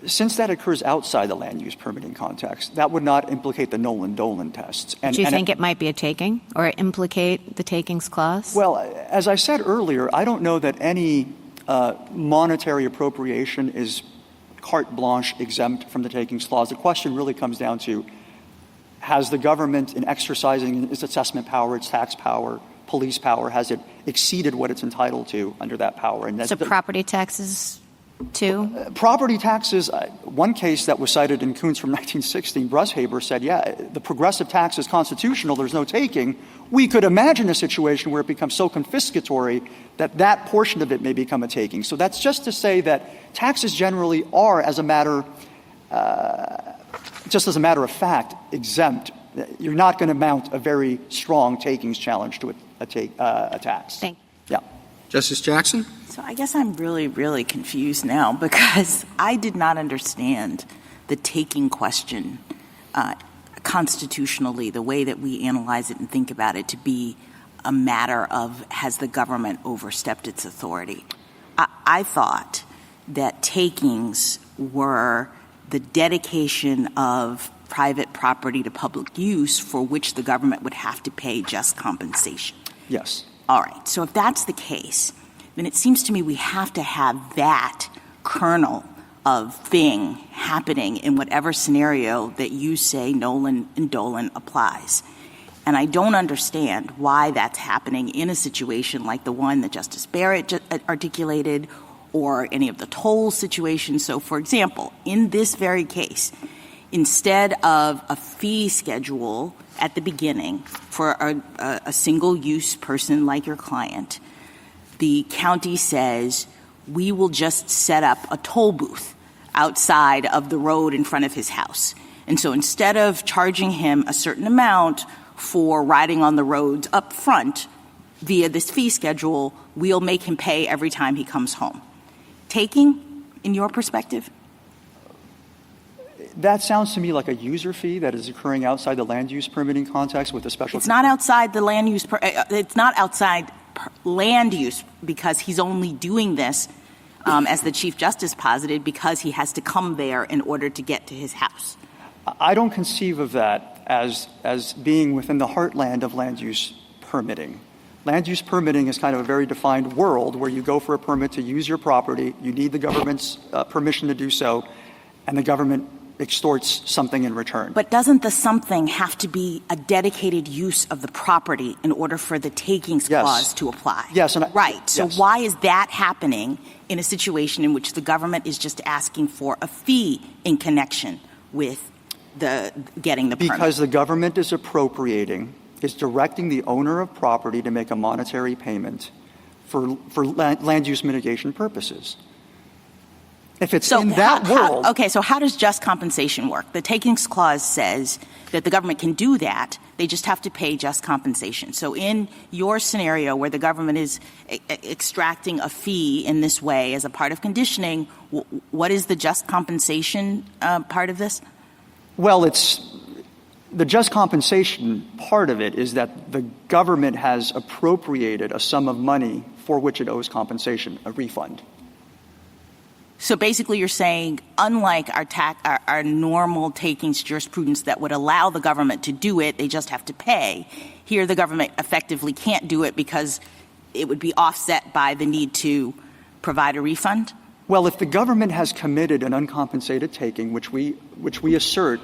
Since that occurs outside the land use permitting context, that would not implicate the Nolan Dolan tests. Do you think it might be a taking or implicate the takings clause? Well, as I said earlier, I don't know that any monetary appropriation is carte blanche exempt from the takings clause. The question really comes down to, has the government, in exercising its assessment power, its tax power, police power, has it exceeded what it's entitled to under that power? And so property taxes too? Property taxes, one case that was cited in Kuntz from 1916, Brushaber said, yeah, the progressive tax is constitutional, there's no taking. We could imagine a situation where it becomes so confiscatory that that portion of it may become a taking. So that's just to say that taxes generally are, as a matter, just as a matter of fact, exempt. You're not going to mount a very strong takings challenge to a tax. Thank you. Yeah. Justice Jackson? So I guess I'm really, really confused now because I did not understand the taking question constitutionally, the way that we analyze it and think about it, to be a matter of, has the government overstepped its authority? I thought that takings were the dedication of private property to public use for which the government would have to pay just compensation. Yes. All right. So if that's the case, then it seems to me we have to have that kernel of thing happening in whatever scenario that you say Nolan and Dolan applies. And I don't understand why that's happening in a situation like the one that Justice Barrett articulated or any of the toll situations. So, for example, in this very case, instead of a fee schedule at the beginning for a single-use person like your client, the county says, we will just set up a toll booth outside of the road in front of his house. And so instead of charging him a certain amount for riding on the roads up front via this fee schedule, we'll make him pay every time he comes home. Taking, in your perspective? That sounds to me like a user fee that is occurring outside the land use permitting context with a special. It's not outside the land use. It's not outside land use because he's only doing this, as the Chief Justice posited, because he has to come there in order to get to his house. I don't conceive of that as being within the heartland of land use permitting. Land use permitting is kind of a very defined world where you go for a permit to use your property, you need the government's permission to do so, and the government extorts something in return. But doesn't the something have to be a dedicated use of the property in order for the takings clause to apply? Yes. Right. So why is that happening in a situation in which the government is just asking for a fee in connection with the getting the permit? Because the government is directing the owner of property to make a monetary payment for land use mitigation purposes. If it's in that world. Okay, so how does just compensation work? The takings clause says that the government can do that. They just have to pay just compensation. So in your scenario where the government is extracting a fee in this way as a part of conditioning, what is the just compensation part of this? Well, it's the just compensation part of it is that the government has appropriated a sum of money for which it owes compensation, a refund. So basically you're saying, unlike our normal takings jurisprudence that would allow the government to do it, they just have to pay. Here the government effectively can't do it because it would be offset by the need to provide a refund? Well, if the government has committed an uncompensated taking, which we assert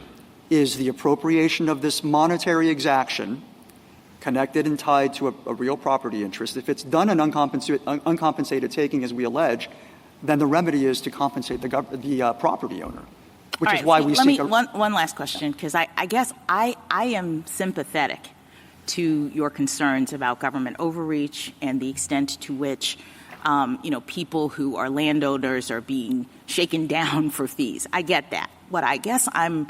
is the appropriation of this monetary exaction connected and tied to a real property interest, if it's done an uncompensated taking, as we allege, then the remedy is to compensate the property owner, which is why we seek one last question, because I guess I am sympathetic to your concerns about government overreach and the extent to which people who are landowners are being shaken down for fees. I get that. What I guess I'm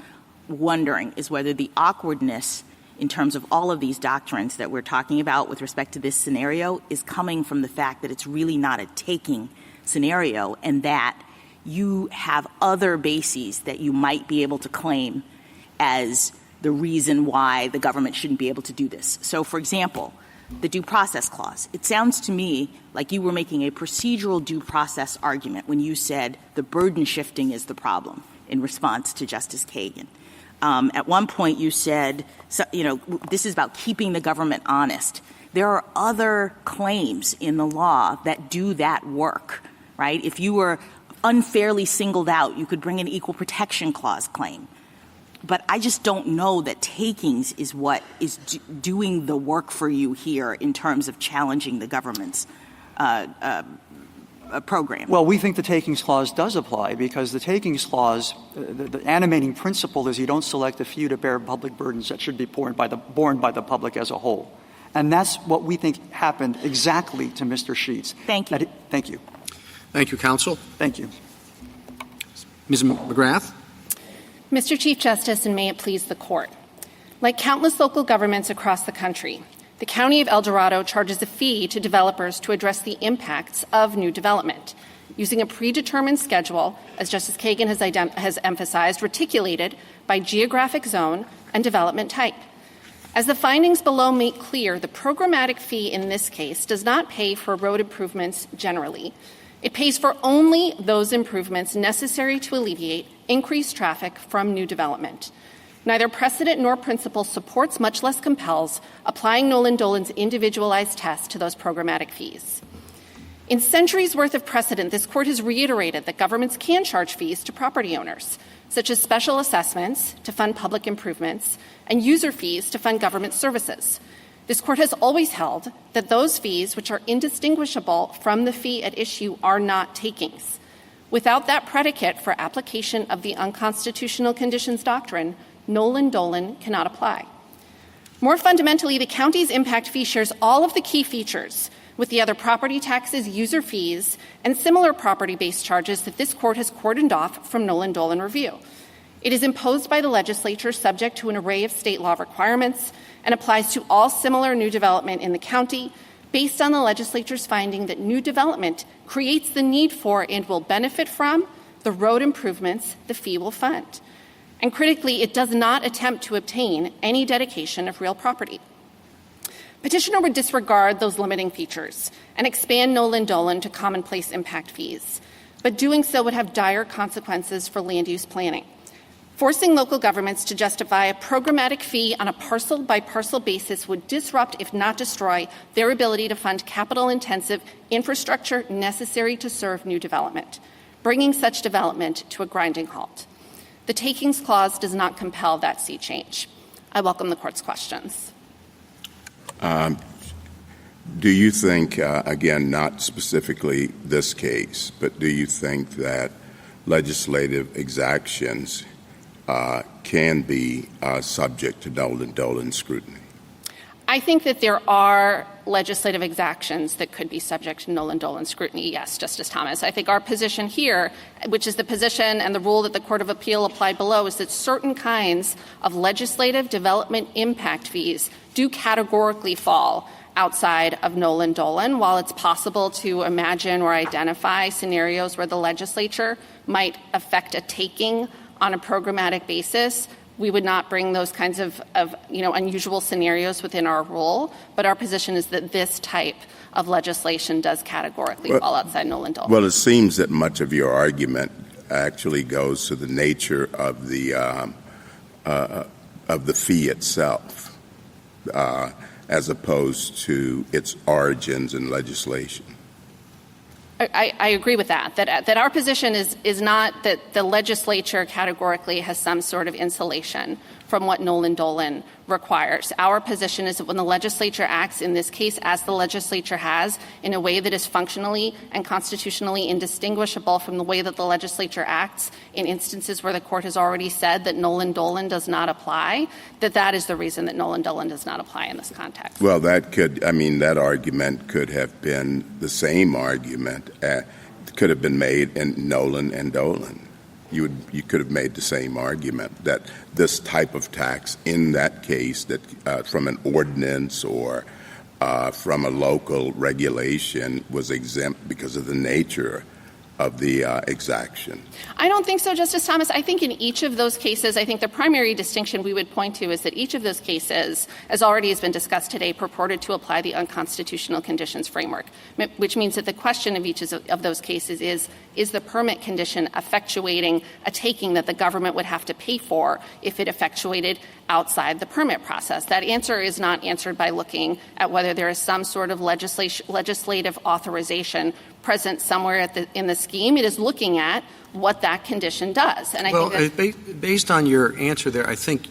wondering is whether the awkwardness in terms of all of these doctrines that we're talking about with respect to this scenario is coming from the fact that it's really not a taking scenario, and that you have other bases that you might be able to claim as the reason why the government shouldn't be able to do this. So, for example, the due process clause. It sounds to me like you were making a procedural due process argument when you said the burden shifting is the problem in response to Justice Kagan. At one point you said, this is about keeping the government honest. There are other claims in the law that do that work, right? If you were unfairly singled out, you could bring an equal protection clause claim. But I just don't know that takings is what is doing the work for you here in terms of challenging the government's program. Well, we think the takings clause does apply because the takings clause, the animating principle is you don't select a few to bear public burdens that should be borne by the public as a whole. And that's what we think happened exactly to Mr. Sheetz. Thank you. Thank you. Thank you, counsel. Thank you. Ms. McGrath. Mr. Chief Justice, and may it please the Court. Like countless local governments across the country, the County of El Dorado charges a fee to developers to address the impacts of new development, using a predetermined schedule, as Justice Kagan has emphasized, reticulated by geographic zone and development type. As the findings below make clear, the programmatic fee in this case does not pay for road improvements generally. It pays for only those improvements necessary to alleviate increased traffic from new development. Neither precedent nor principle supports, much less compels, applying Nolan-Dolan's individualized test to those programmatic fees. In centuries' worth of precedent, this Court has reiterated that governments can charge fees to property owners, such as special assessments to fund public improvements and user fees to fund government services. This Court has always held that those fees, which are indistinguishable from the fee at issue, are not takings. Without that predicate for application of the unconstitutional conditions doctrine, Nolan-Dolan cannot apply. More fundamentally, the county's impact fee shares all of the key features with the other property taxes, user fees, and similar property-based charges that this Court has cordoned off from Nolan-Dolan review. It is imposed by the legislature subject to an array of state law requirements and applies to all similar new development in the county based on the legislature's finding that new development creates the need for and will benefit from the road improvements the fee will fund. And critically, it does not attempt to obtain any dedication of real property. Petitioner would disregard those limiting features and expand Nolan-Dolan to commonplace impact fees, but doing so would have dire consequences for land use planning. Forcing local governments to justify a programmatic fee on a parcel-by-parcel basis would disrupt, if not destroy, their ability to fund capital-intensive infrastructure necessary to serve new development, bringing such development to a grinding halt. The Takings Clause does not compel that sea change. I welcome the Court's questions. Do you think, again, not specifically this case, but do you think that legislative exactions can be subject to Nolan-Dolan scrutiny? I think that there are legislative exactions that could be subject to Nolan-Dolan scrutiny, yes, Justice Thomas. I think our position here, which is the position and the rule that the Court of Appeal applied below, is that certain kinds of legislative development impact fees do categorically fall outside of Nolan-Dolan. While it's possible to imagine or identify scenarios where the legislature might affect a taking on a programmatic basis, we would not bring those kinds of unusual scenarios within our rule. But our position is that this type of legislation does categorically fall outside Nolan-Dolan. Well, it seems that much of your argument actually goes to the nature of the fee itself, as opposed to its origins in legislation. I agree with that our position is not that the legislature categorically has some sort of insulation from what Nolan Dolan requires. Our position is that when the legislature acts in this case as the legislature has in a way that is functionally and constitutionally indistinguishable from the way that the legislature acts in instances where the court has already said that Nolan Dolan does not apply, that is the reason that Nolan Dolan does not apply in this context. Well, that argument could have been the same argument could have been made in Nolan and Dolan. You could have made the same argument that this type of tax in that case that from an ordinance or from a local regulation was exempt because of the nature of the exaction. I don't think so, Justice Thomas. I think in each of those cases, I think the primary distinction we would point to is that each of those cases, as already has been discussed today, purported to apply the unconstitutional conditions framework, which means that the question of each of those cases is the permit condition effectuating a taking that the government would have to pay for if it effectuated outside the permit process? That answer is not answered by looking at whether there is some sort of legislative authorization present somewhere in the scheme. It is looking at what that condition does. And I think based on your answer there, I think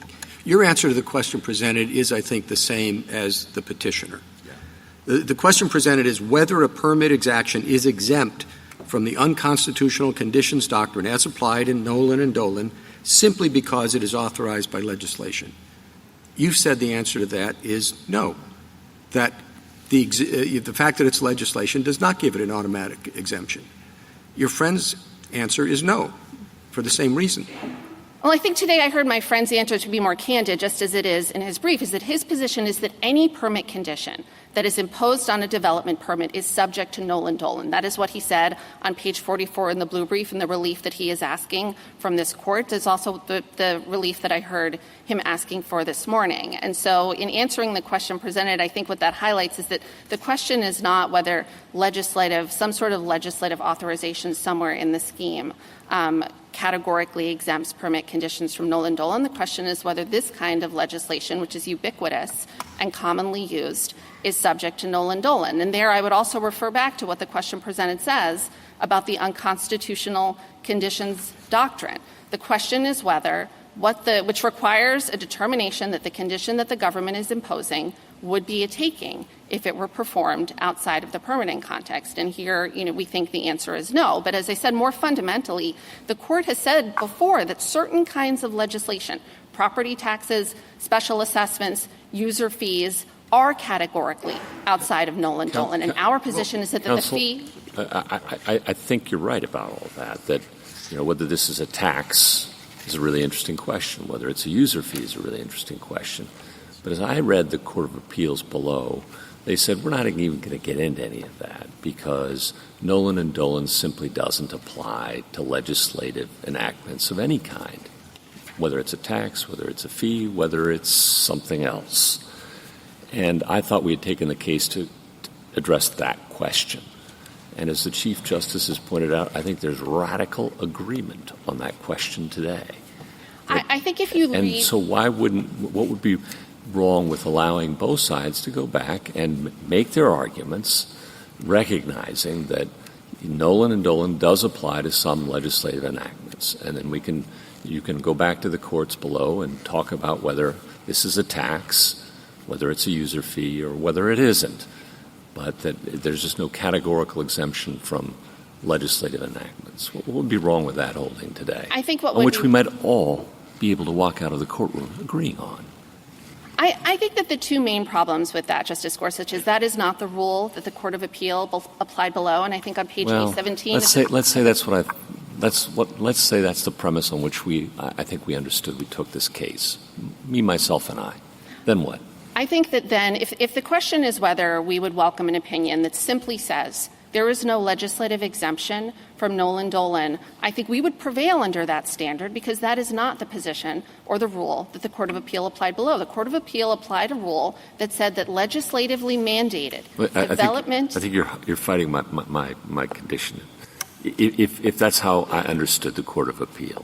your answer to the question presented is, I think, the same as the petitioner. Yeah. The question presented is whether a permit exaction is exempt from the unconstitutional conditions doctrine as applied in Nolan and Dolan simply because it is authorized by legislation. You've said the answer to that is no, that the fact that it's legislation does not give it an automatic exemption. Your friend's answer is no, for the same reason. Well, I think today I heard my friend's answer to be more candid, just as it is in his brief, is that his position is that any permit condition that is imposed on a development permit is subject to Nolan Dolan. That is what he said on page 44 in the blue brief, and the relief that he is asking from this court is also the relief that I heard him asking for this morning. And so in answering the question presented, I think what that highlights is that the question is not whether some sort of legislative authorization somewhere in the scheme categorically exempts permit conditions from Nolan Dolan. The question is whether this kind of legislation, which is ubiquitous and commonly used, is subject to Nolan Dolan. And there I would also refer back to what the question presented says about the unconstitutional conditions doctrine. The question is whether which requires a determination that the condition that the government is imposing would be a taking if it were performed outside of the permitting context. And here, we think the answer is no. But as I said, more fundamentally, the court has said before that certain kinds of legislation, property taxes, special assessments, user fees, are categorically outside of Nolan Dolan. And our position is that the fee... I think you're right about all that whether this is a tax is a really interesting question. Whether it's a user fee is a really interesting question. But as I read the Court of Appeals below, they said we're not even going to get into any of that because Nolan and Dolan simply doesn't apply to legislative enactments of any kind, whether it's a tax, whether it's a fee, whether it's something else. And I thought we had taken the case to address that question. And as the Chief Justice has pointed out, I think there's radical agreement on that question today. I think if you read... And so what would be wrong with allowing both sides to go back and make their arguments, recognizing that Nolan and Dolan does apply to some legislative enactments. And then you can go back to the courts below and talk about whether this is a tax, whether it's a user fee, or whether it isn't. But that there's just no categorical exemption from legislative enactments. What would be wrong with that holding today? I think which we might all be able to walk out of the courtroom agreeing on. I think that the two main problems with that, Justice Gorsuch, is that is not the rule that the Court of Appeal applied below. And I think on page 17... Let's say that's the premise on which I think we understood we took this case. Me, myself, and I. Then what? I think that then, if the question is whether we would welcome an opinion that simply says there is no legislative exemption from Nolan Dolan, I think we would prevail under that standard because that is not the position or the rule that the Court of Appeal applied below. The Court of Appeal applied a rule that said that legislatively mandated development... I think you're fighting my condition. If that's how I understood the Court of Appeal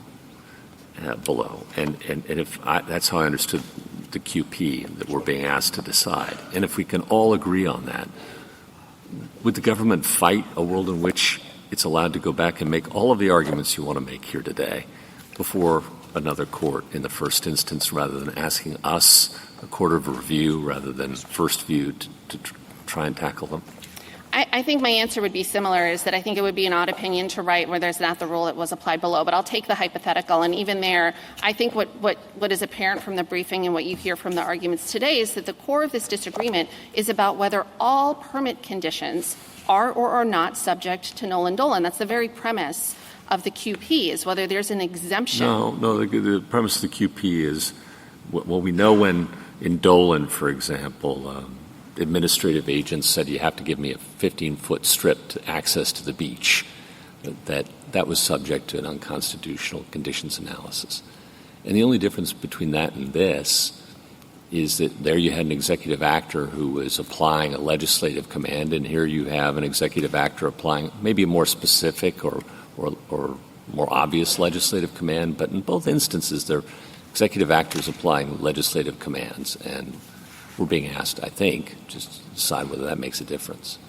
below, and if that's how I understood the QP that we're being asked to decide, and if we can all agree on that, Would the government fight a world in which it's allowed to go back and make all of the arguments you want to make here today before another court in the first instance, rather than asking us, a court of review, rather than first view, to try and tackle them? I think my answer would be similar, is that I think it would be an odd opinion to write where there's not the rule that was applied below. But I'll take the hypothetical. And even there, I think what is apparent from the briefing and what you hear from the arguments today is that the core of this disagreement is about whether all permit conditions are or are not subject to Nolan Dolan. That's the very premise of the QP, is whether there's an exemption. No, the premise of the QP is, well, we know when in Dolan, for example, administrative agents said you have to give me a 15-foot strip to access to the beach, that was subject to an unconstitutional conditions analysis. And the only difference between that and this is that there you had an executive actor who was applying a legislative command, and here you have an executive actor applying maybe a more specific or more obvious legislative command. But in both instances, they're executive actors applying legislative commands, and we're being asked, I think, just to decide whether that makes a difference.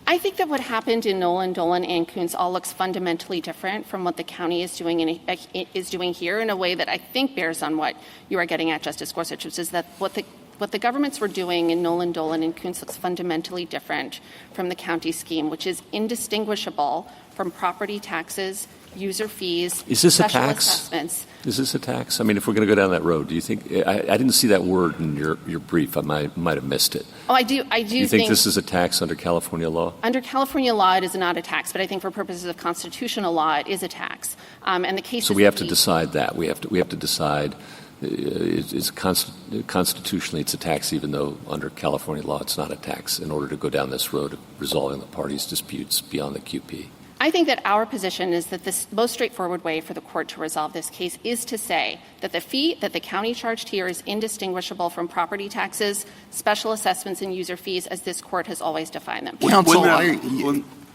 I think that what happened in Nolan, Dolan, and Kuntz all looks fundamentally different from what the county is doing here, in a way that I think bears on what you are getting at, Justice Gorsuch, which is that what the governments were doing in Nolan, Dolan, and Kuntz looks fundamentally different from the county scheme, which is indistinguishable from property taxes, user fees, Is this special a tax? assessments. Is this a tax? I mean, if we're going to go down that road, do you think – I didn't see that word in your brief. I might have missed it. Oh, I do you think this is a tax under California law? Under California law, it is not a tax, but I think for purposes of constitutional law, it is a tax. And the case. So we have to decide that. We have to decide is constitutionally it's a tax, even though under California law it's not a tax, in order to go down this road of resolving the parties' disputes beyond the QP. I think that our position is that the most straightforward way for the court to resolve this case is to say that the fee that the county charged here is indistinguishable from property taxes, special assessments, and user fees, as this court has always defined them. Counsel,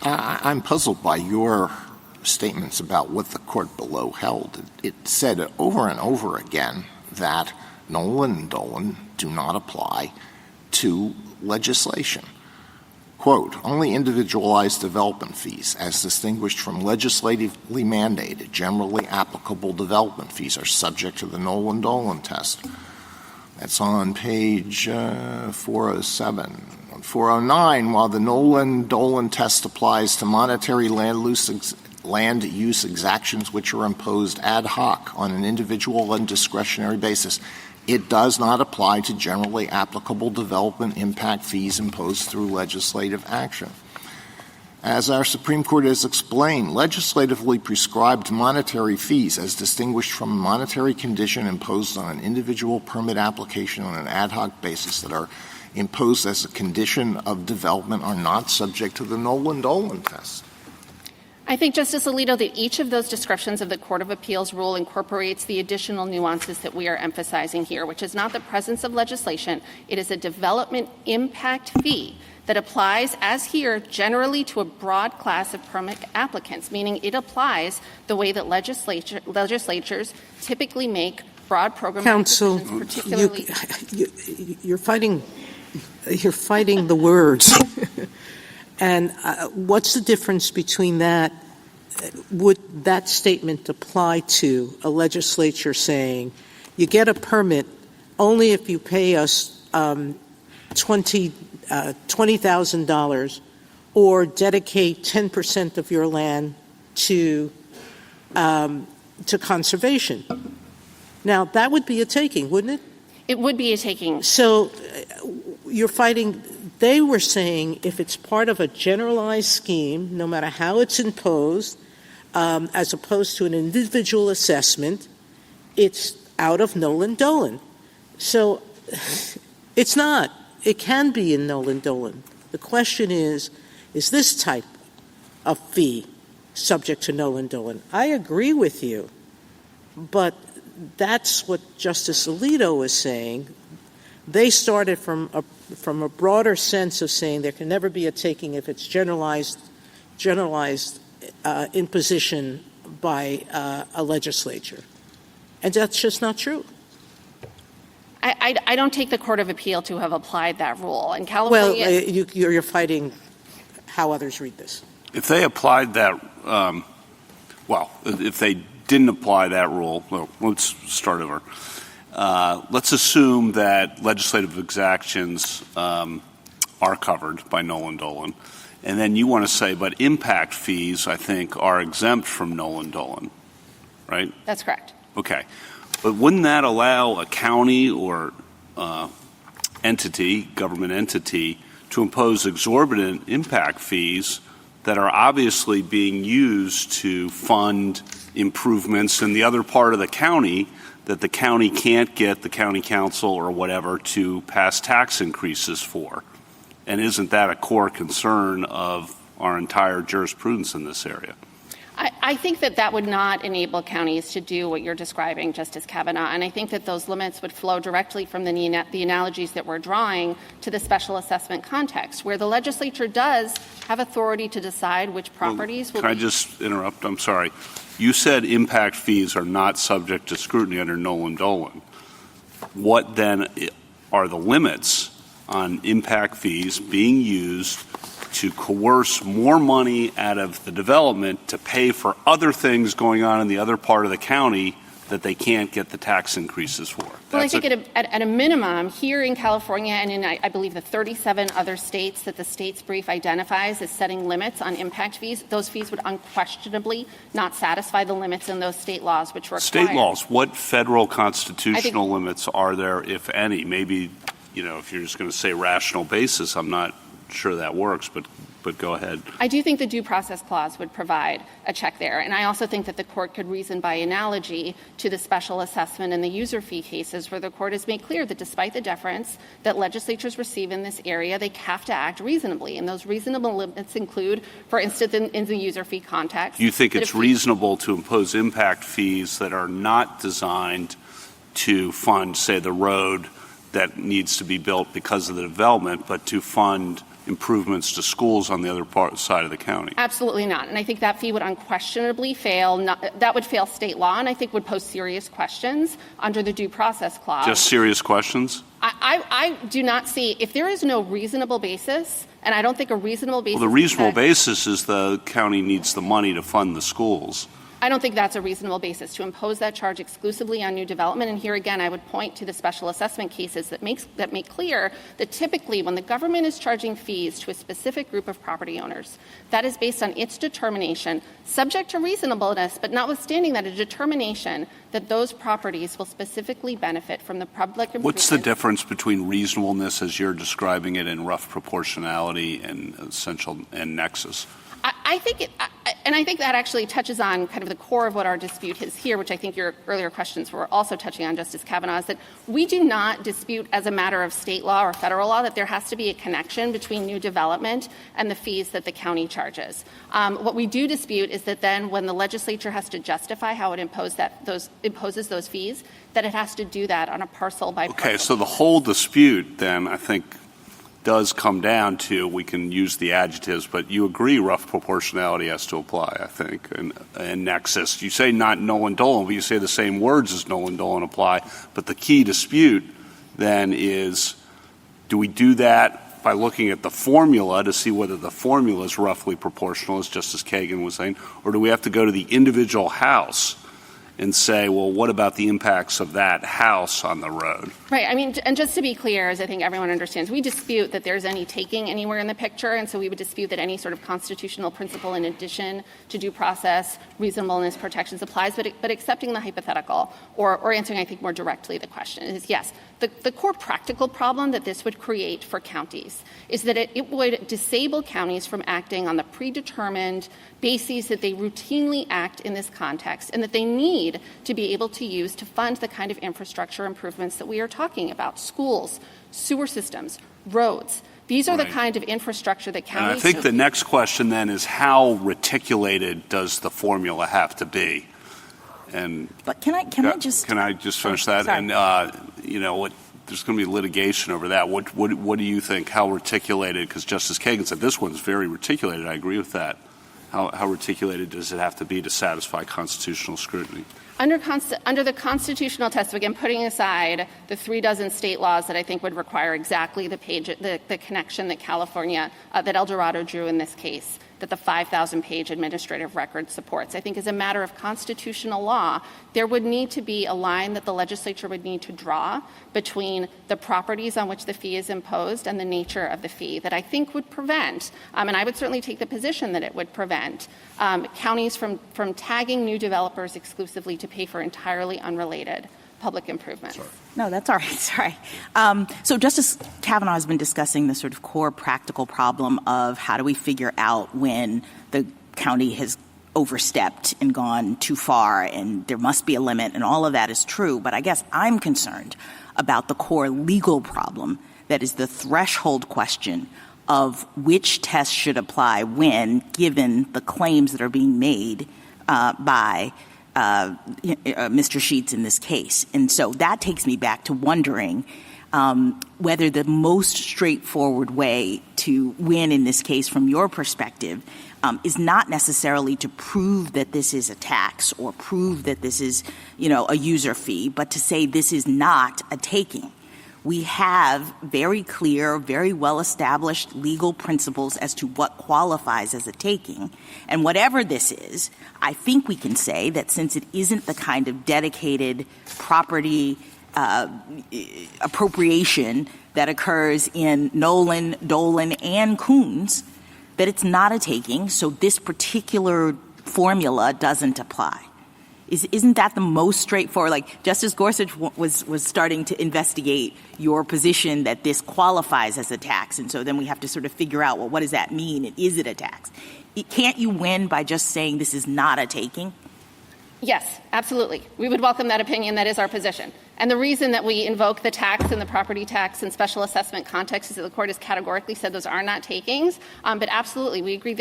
I'm puzzled by your statements about what the court below held. It said over and over again that Nolan and Dolan do not apply to legislation. Quote, only individualized development fees, as distinguished from legislatively mandated, generally applicable development fees, are subject to the Nolan-Dolan test. That's on page 407. On 409, while the Nolan-Dolan test applies to monetary land use exactions which are imposed ad hoc on an individual and discretionary basis, it does not apply to generally applicable development impact fees imposed through legislative action. As our Supreme Court has explained, legislatively prescribed monetary fees, as distinguished from a monetary condition imposed on an individual permit application on an ad hoc basis that are imposed as a condition of development, are not subject to the Nolan-Dolan test. I think, Justice Alito, that each of those descriptions of the Court of Appeals rule incorporates the additional nuances that we are emphasizing here, which is not the presence of legislation. It is a development impact fee that applies, as here, generally to a broad class of permit applicants, meaning it applies the way that legislatures typically make broad program Counsel, particularly you're fighting the words. And what's the difference between that? Would that statement apply to a legislature saying, you get a permit only if you pay us $20,000 or dedicate 10% of your land to conservation? Now, that would be a taking, wouldn't it? It would be a taking. So you're fighting. They were saying if it's part of a generalized scheme, no matter how it's imposed, as opposed to an individual assessment, it's out of Nolan-Dolan. So it's not. It can be in Nolan-Dolan. The question is this type of fee subject to Nolan-Dolan? I agree with you, but that's what Justice Alito was saying. They started from a broader sense of saying there can never be a taking if it's generalized imposition by a legislature. And that's just not true. I don't take the Court of Appeal to have applied that rule. In California, well, you're fighting how others read this. If they applied that, if they didn't apply that rule, well, let's start over. Let's assume that legislative exactions are covered by Nolan-Dolan. And then you want to say, but impact fees, I think, are exempt from Nolan-Dolan, right? That's correct. Okay. But wouldn't that allow a county or government entity, to impose exorbitant impact fees that are obviously being used to fund improvements in the other part of the county that the county can't get the county council or whatever to pass tax increases for? And isn't that a core concern of our entire jurisprudence in this area? I think that would not enable counties to do what you're describing, Justice Kavanaugh, and I think that those limits would flow directly from the analogies that we're drawing to the special assessment context, where the legislature does have authority to decide which properties will be— Can I just interrupt? I'm sorry. You said impact fees are not subject to scrutiny under Nolan-Dolan. What then are the limits on impact fees being used to coerce more money out of the development to pay for other things going on in the other part of the county that they can't get the tax increases for? Well, I think at a minimum, here in California and in, I believe, the 37 other states that the state's brief identifies as setting limits on impact fees, those fees would unquestionably not satisfy the limits in those state laws which require— State laws. What federal constitutional limits are there, if any? Maybe, if you're just going to say rational basis, I'm not sure that works, but go ahead. I do think the due process clause would provide a check there, and I also think that the court could reason by analogy to the special assessment and the user fee cases where the court has made clear that despite the deference that legislatures receive in this area, they have to act reasonably, and those reasonable limits include, for instance, in the user fee context— You think it's reasonable to impose impact fees that are not designed to fund, say, the road that needs to be built because of the development, but to fund improvements to schools on the other side of the county? Absolutely not. And I think that fee would unquestionably fail. That would fail state law, and I think would pose serious questions under the due process clause. Just serious questions? I do not see— if there is no reasonable basis, and I don't think a reasonable basis— Well, the reasonable basis is the county needs the money to fund the schools. I don't think that's a reasonable basis to impose that charge exclusively on new development. And here again, I would point to the special assessment cases that make clear that typically when the government is charging fees to a specific group of property owners, that is based on its determination, subject to reasonableness, but notwithstanding that, a determination that those properties will specifically benefit from the public improvement. What's the difference between reasonableness as you're describing it and rough proportionality and essential and nexus? I think that actually touches on kind of the core of what our dispute is here, which I think your earlier questions were also touching on, Justice Kavanaugh, is that we do not dispute as a matter of state law or federal law that there has to be a connection between new development and the fees that the county charges. What we do dispute is that then when the legislature has to justify how it imposes those fees, that it has to do that on a parcel by parcel. Okay, so the whole dispute then, I think, does come down to— we can use the adjectives, but you agree rough proportionality has to apply, I think, and nexus. You say not Nolan-Dolan, but you say the same words as Nolan-Dolan apply. But the key dispute then is, do we do that by looking at the formula to see whether the formula is roughly proportional, as Justice Kagan was saying, or do we have to go to the individual house and say, well, what about the impacts of that house on the road? Right. I mean, and just to be clear, as I think everyone understands, we dispute that there's any taking anywhere in the picture, and so we would dispute that any sort of constitutional principle in addition to due process, reasonableness, protections applies, but accepting the hypothetical or answering, I think, more directly the question is, yes, the core practical problem that this would create for counties is that it would disable counties from acting on the predetermined bases that they routinely act in this context and that they need to be able to use to fund the kind of infrastructure improvements that we are talking about: schools, sewer systems, roads. These are the kind of infrastructure that counties— And I think the next question then is, how reticulated does the formula have to be? But can I just finish that? Sorry. And there's going to be litigation over that. What do you think? How reticulated? Because Justice Kagan said this one's very reticulated. I agree with that. How reticulated does it have to be to satisfy constitutional scrutiny? Under the constitutional test, again, putting aside the 36 state laws that I think would require exactly the connection that California, that El Dorado drew in this case, that the 5,000-page administrative record supports. I think as a matter of constitutional law, there would need to be a line that the legislature would need to draw between the properties on which the fee is imposed and the nature of the fee that I think would prevent, and I would certainly take the position that it would prevent, counties from tagging new developers exclusively to pay for entirely unrelated public improvements. Sorry. No, that's all right. Sorry. So Justice Kavanaugh has been discussing the sort of core practical problem of how do we figure out when the county has overstepped and gone too far and there must be a limit, and all of that is true. But I guess I'm concerned about the core legal problem that is the threshold question of which test should apply when, given the claims that are being made by Mr. Sheetz in this case. And so that takes me back to wondering whether the most straightforward way to win in this case from your perspective is not necessarily to prove that this is a tax or prove that this is, a user fee, but to say this is not a taking. We have very clear, very well-established legal principles as to what qualifies as a taking. And whatever this is, I think we can say that since it isn't the kind of dedicated property appropriation that occurs in Nolan, Dolan, and Coons, that it's not a taking, so this particular formula doesn't apply. Isn't that the most straightforward? Like Justice Gorsuch was starting to investigate your position that this qualifies as a tax, and so then we have to sort of figure out, well, what does that mean? And is it a tax? Can't you win by just saying this is not a taking? Yes, absolutely. We would welcome that opinion. That is our position. And the reason that we invoke the tax and the property tax and special assessment context is that the court has categorically said those are not takings. But absolutely, we agree.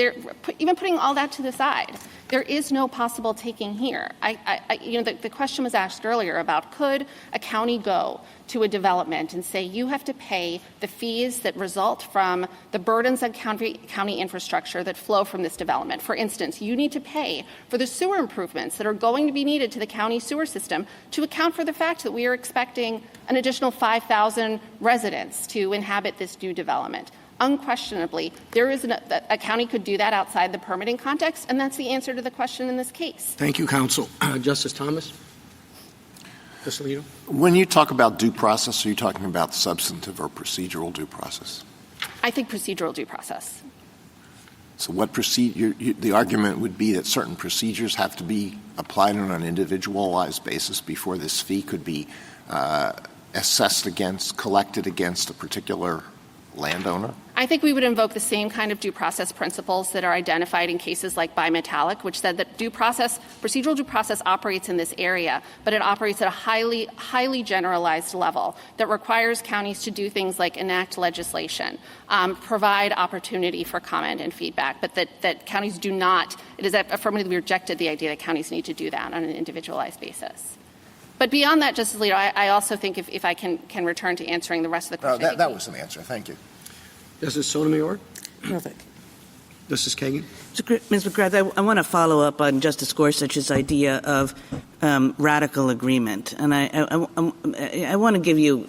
Even putting all that to the side, there is no possible taking here. The question was asked earlier about could a county go to a development and say you have to pay the fees that result from the burdens on county infrastructure that flow from this development. For instance, you need to pay for the sewer improvements that are going to be needed to the county sewer system to account for the fact that we are expecting an additional 5,000 residents to inhabit this new development. Unquestionably, there is a county could do that outside the permitting context, and that's the answer to the question in this case. Thank you, counsel. Justice Thomas? Justice Alito? When you talk about due process, are you talking about substantive or procedural due process? I think procedural due process. So what the argument would be that certain procedures have to be applied on an individualized basis before this fee could be assessed against, collected against a particular landowner? I think we would invoke the same kind of due process principles that are identified in cases like bimetallic, which said that procedural due process operates in this area, but it operates at a highly, highly generalized level that requires counties to do things like enact legislation, provide opportunity for comment and feedback, but that counties do not. It is affirmatively rejected the idea that counties need to do that on an individualized basis. But beyond that, Justice Alito, I also think if I can return to answering the rest of the question. That was an answer. Thank you. Justice Sotomayor? Perfect. Justice Kagan? Ms. McGrath, I want to follow up on Justice Gorsuch's idea of radical agreement. And I want to give you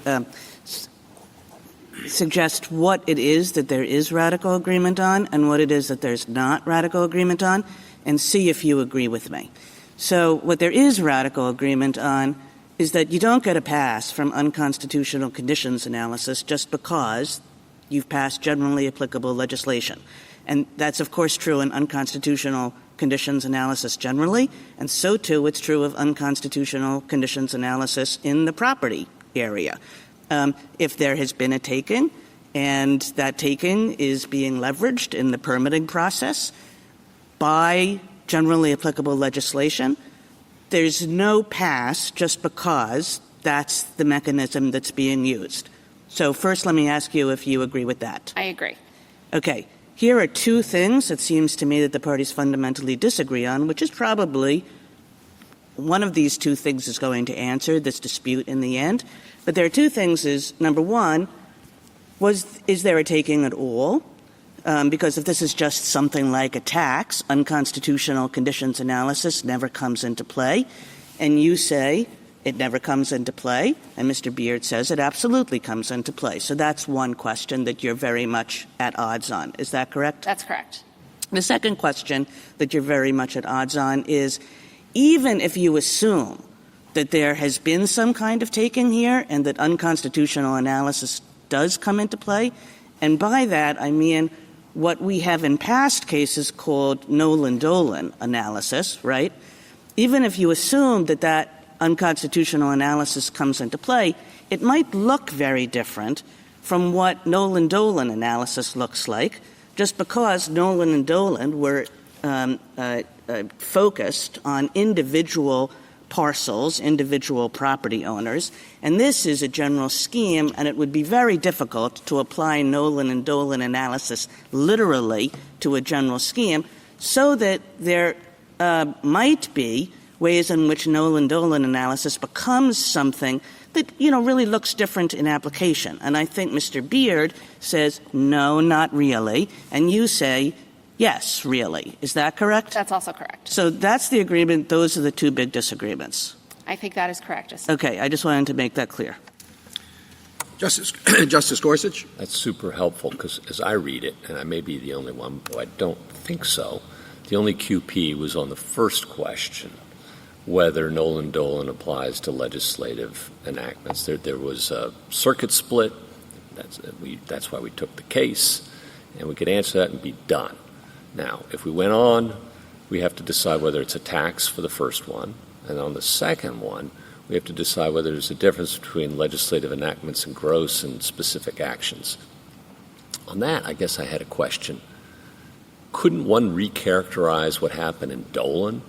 suggest what it is that there is radical agreement on and what it is that there's not radical agreement on, and see if you agree with me. So what there is radical agreement on is that you don't get a pass from unconstitutional conditions analysis just because you've passed generally applicable legislation. And that's, of course, true in unconstitutional conditions analysis generally, and so, too, it's true of unconstitutional conditions analysis in the property area. If there has been a taking, and that taking is being leveraged in the permitting process by generally applicable legislation, there's no pass just because that's the mechanism that's being used. So first, let me ask you if you agree with that. I agree. Okay. Here are two things it seems to me that the parties fundamentally disagree on, which is probably one of these two things is going to answer this dispute in the end. But there are two things is, number one, is there a taking at all? Because if this is just something like a tax, unconstitutional conditions analysis never comes into play. And you say it never comes into play, and Mr. Beard says it absolutely comes into play. So that's one question that you're very much at odds on. Is that correct? That's correct. The second question that you're very much at odds on is, even if you assume that there has been some kind of taking here and that unconstitutional analysis does come into play, and by that I mean what we have in past cases called Nolan-Dolan analysis, right? Even if you assume that that unconstitutional analysis comes into play, it might look very different from what Nolan-Dolan analysis looks like, just because Nolan and Dolan were focused on individual parcels, individual property owners, and this is a general scheme, and it would be very difficult to apply Nolan and Dolan analysis literally to a general scheme, so that there might be ways in which Nolan-Dolan analysis becomes something that, really looks different in application. And I think Mr. Beard says, no, not really, and you say, yes, really. Is that correct? That's also correct. So that's the agreement. Those are the two big disagreements. I think that is correct. Okay, I just wanted to make that clear. Justice Gorsuch? That's super helpful, because as I read it, and I may be the only one, though I don't think so, the only QP was on the first question, whether Nolan-Dolan applies to legislative enactments. There was a circuit split. That's why we took the case, and we could answer that and be done. Now, if we went on, we have to decide whether it's a tax for the first one, and on the second one, we have to decide whether there's a difference between legislative enactments and gross and specific actions. On that, I guess I had a question. Couldn't one recharacterize what happened in Dolan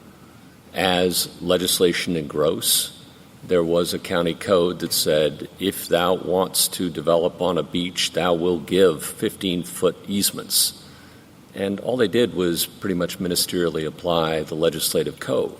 as legislation in gross? There was a county code that said, if thou wants to develop on a beach, thou will give 15-foot easements. And all they did was pretty much ministerially apply the legislative code.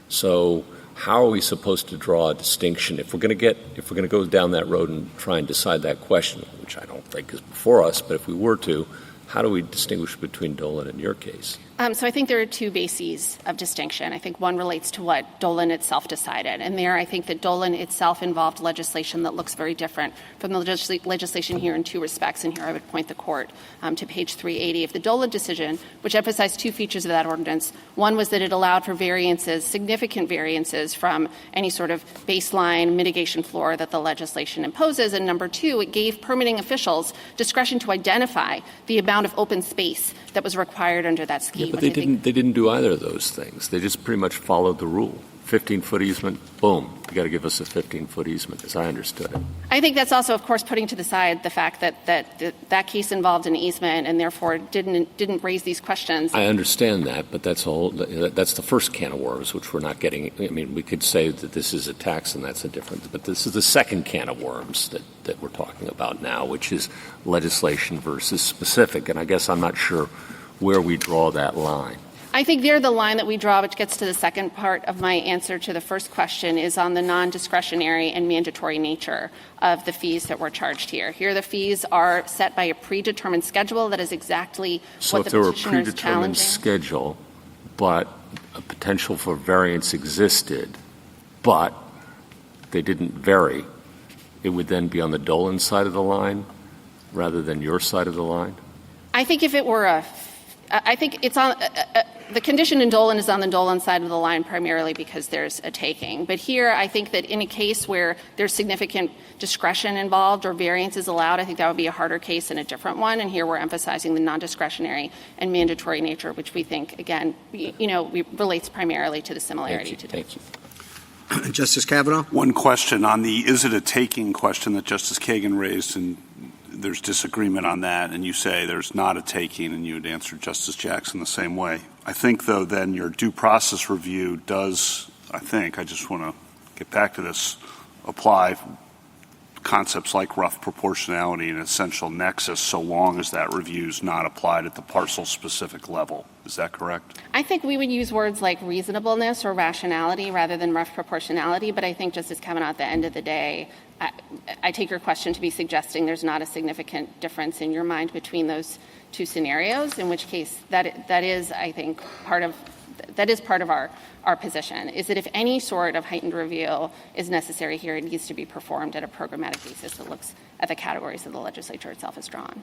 So how are we supposed to draw a distinction? If we're going to go down that road and try and decide that question, which I don't think is before us, but if we were to, how do we distinguish between Dolan and your case? So I think there are two bases of distinction. I think one relates to what Dolan itself decided. And there I think that Dolan itself involved legislation that looks very different from the legislation here in two respects. And here I would point the court to page 380 of the Dolan decision, which emphasized two features of that ordinance. One was that it allowed for variances, significant variances from any sort of baseline mitigation floor that the legislation imposes. And number two, it gave permitting officials discretion to identify the amount of open space that was required under that scheme. Yeah, but they didn't do either of those things. They just pretty much followed the rule. 15-foot easement, boom, you got to give us a 15-foot easement, as I understood it. I think that's also, of course, putting to the side the fact that case involved an easement and therefore didn't raise these questions. I understand that, but that's the first can of worms, which we're not getting. I mean, we could say that this is a tax and that's a different, but this is the second can of worms that we're talking about now, which is legislation versus specific. And I guess I'm not sure where we draw that line. I think there the line that we draw, which gets to the second part of my answer to the first question, is on the non-discretionary and mandatory nature of the fees that were charged here. Here the fees are set by a predetermined schedule that is exactly what the petitioner is challenging. So if there were a predetermined schedule, but a potential for variance existed, but they didn't vary, it would then be on the Dolan side of the line rather than your side of the line? I think if it were I think it's on the condition in Dolan is on the Dolan side of the line primarily because there's a taking. But here I think that in a case where there's significant discretion involved or variance is allowed, I think that would be a harder case and a different one. And here we're emphasizing the non-discretionary and mandatory nature, which we think, again, relates primarily to the similarity to Thank you. Justice Kavanaugh? One question on the is it a taking question that Justice Kagan raised, and there's disagreement on that, and you say there's not a taking, and you would answer Justice Jackson the same way. I think, though, then your due process review does, I just want to get back to this, apply concepts like rough proportionality and essential nexus so long as that review is not applied at the parcel-specific level. Is that correct? I think we would use words like reasonableness or rationality rather than rough proportionality, but I think, Justice Kavanaugh, at the end of the day, I take your question to be suggesting there's not a significant difference in your mind between those two scenarios, in which case that is, I think, part of that is part of our position, is that if any sort of heightened review is necessary here, it needs to be performed at a programmatic basis that looks at the categories that the legislature itself has drawn.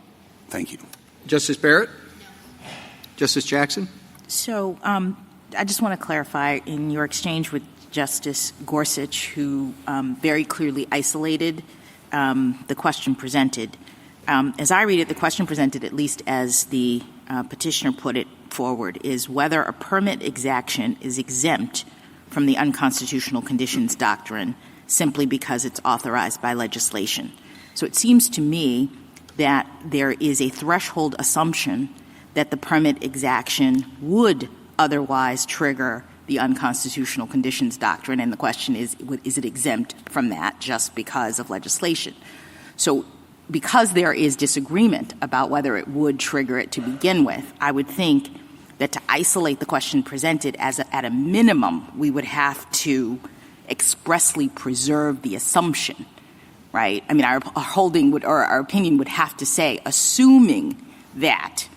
Thank you. Justice Barrett? No. Justice Jackson? So I just want to clarify, in your exchange with Justice Gorsuch, who very clearly isolated the question presented, as I read it, the question presented, at least as the petitioner put it forward, is whether a permit exaction is exempt from the unconstitutional conditions doctrine simply because it's authorized by legislation. So it seems to me that there is a threshold assumption that the permit exaction would otherwise trigger the unconstitutional conditions doctrine, and the question is it exempt from that just because of legislation? So because there is disagreement about whether it would trigger it to begin with, I would think that to isolate the question presented as at a minimum, we would have to expressly preserve the assumption, right? I mean, our holding would, or our opinion would have to say, assuming that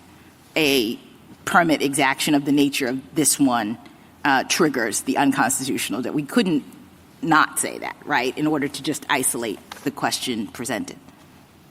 a permit exaction of the nature of this one triggers the unconstitutional, that we couldn't not say that, right, in order to just isolate the question presented.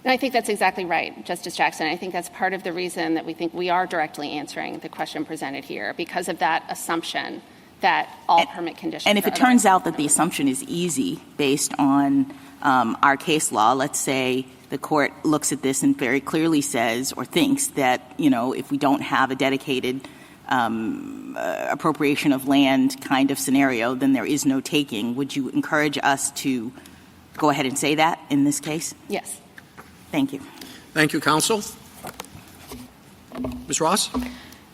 And I think that's exactly right, Justice Jackson. I think that's part of the reason that we think we are directly answering the question presented here, because of that assumption that all permit conditions. And if it turns out that the assumption is easy based on our case law, let's say the court looks at this and very clearly says or thinks that, you know, if we don't have a dedicated appropriation of land kind of scenario, then there is no taking. Would you encourage us to go ahead and say that in this case? Yes. Thank you. Thank you, counsel. Ms. Ross?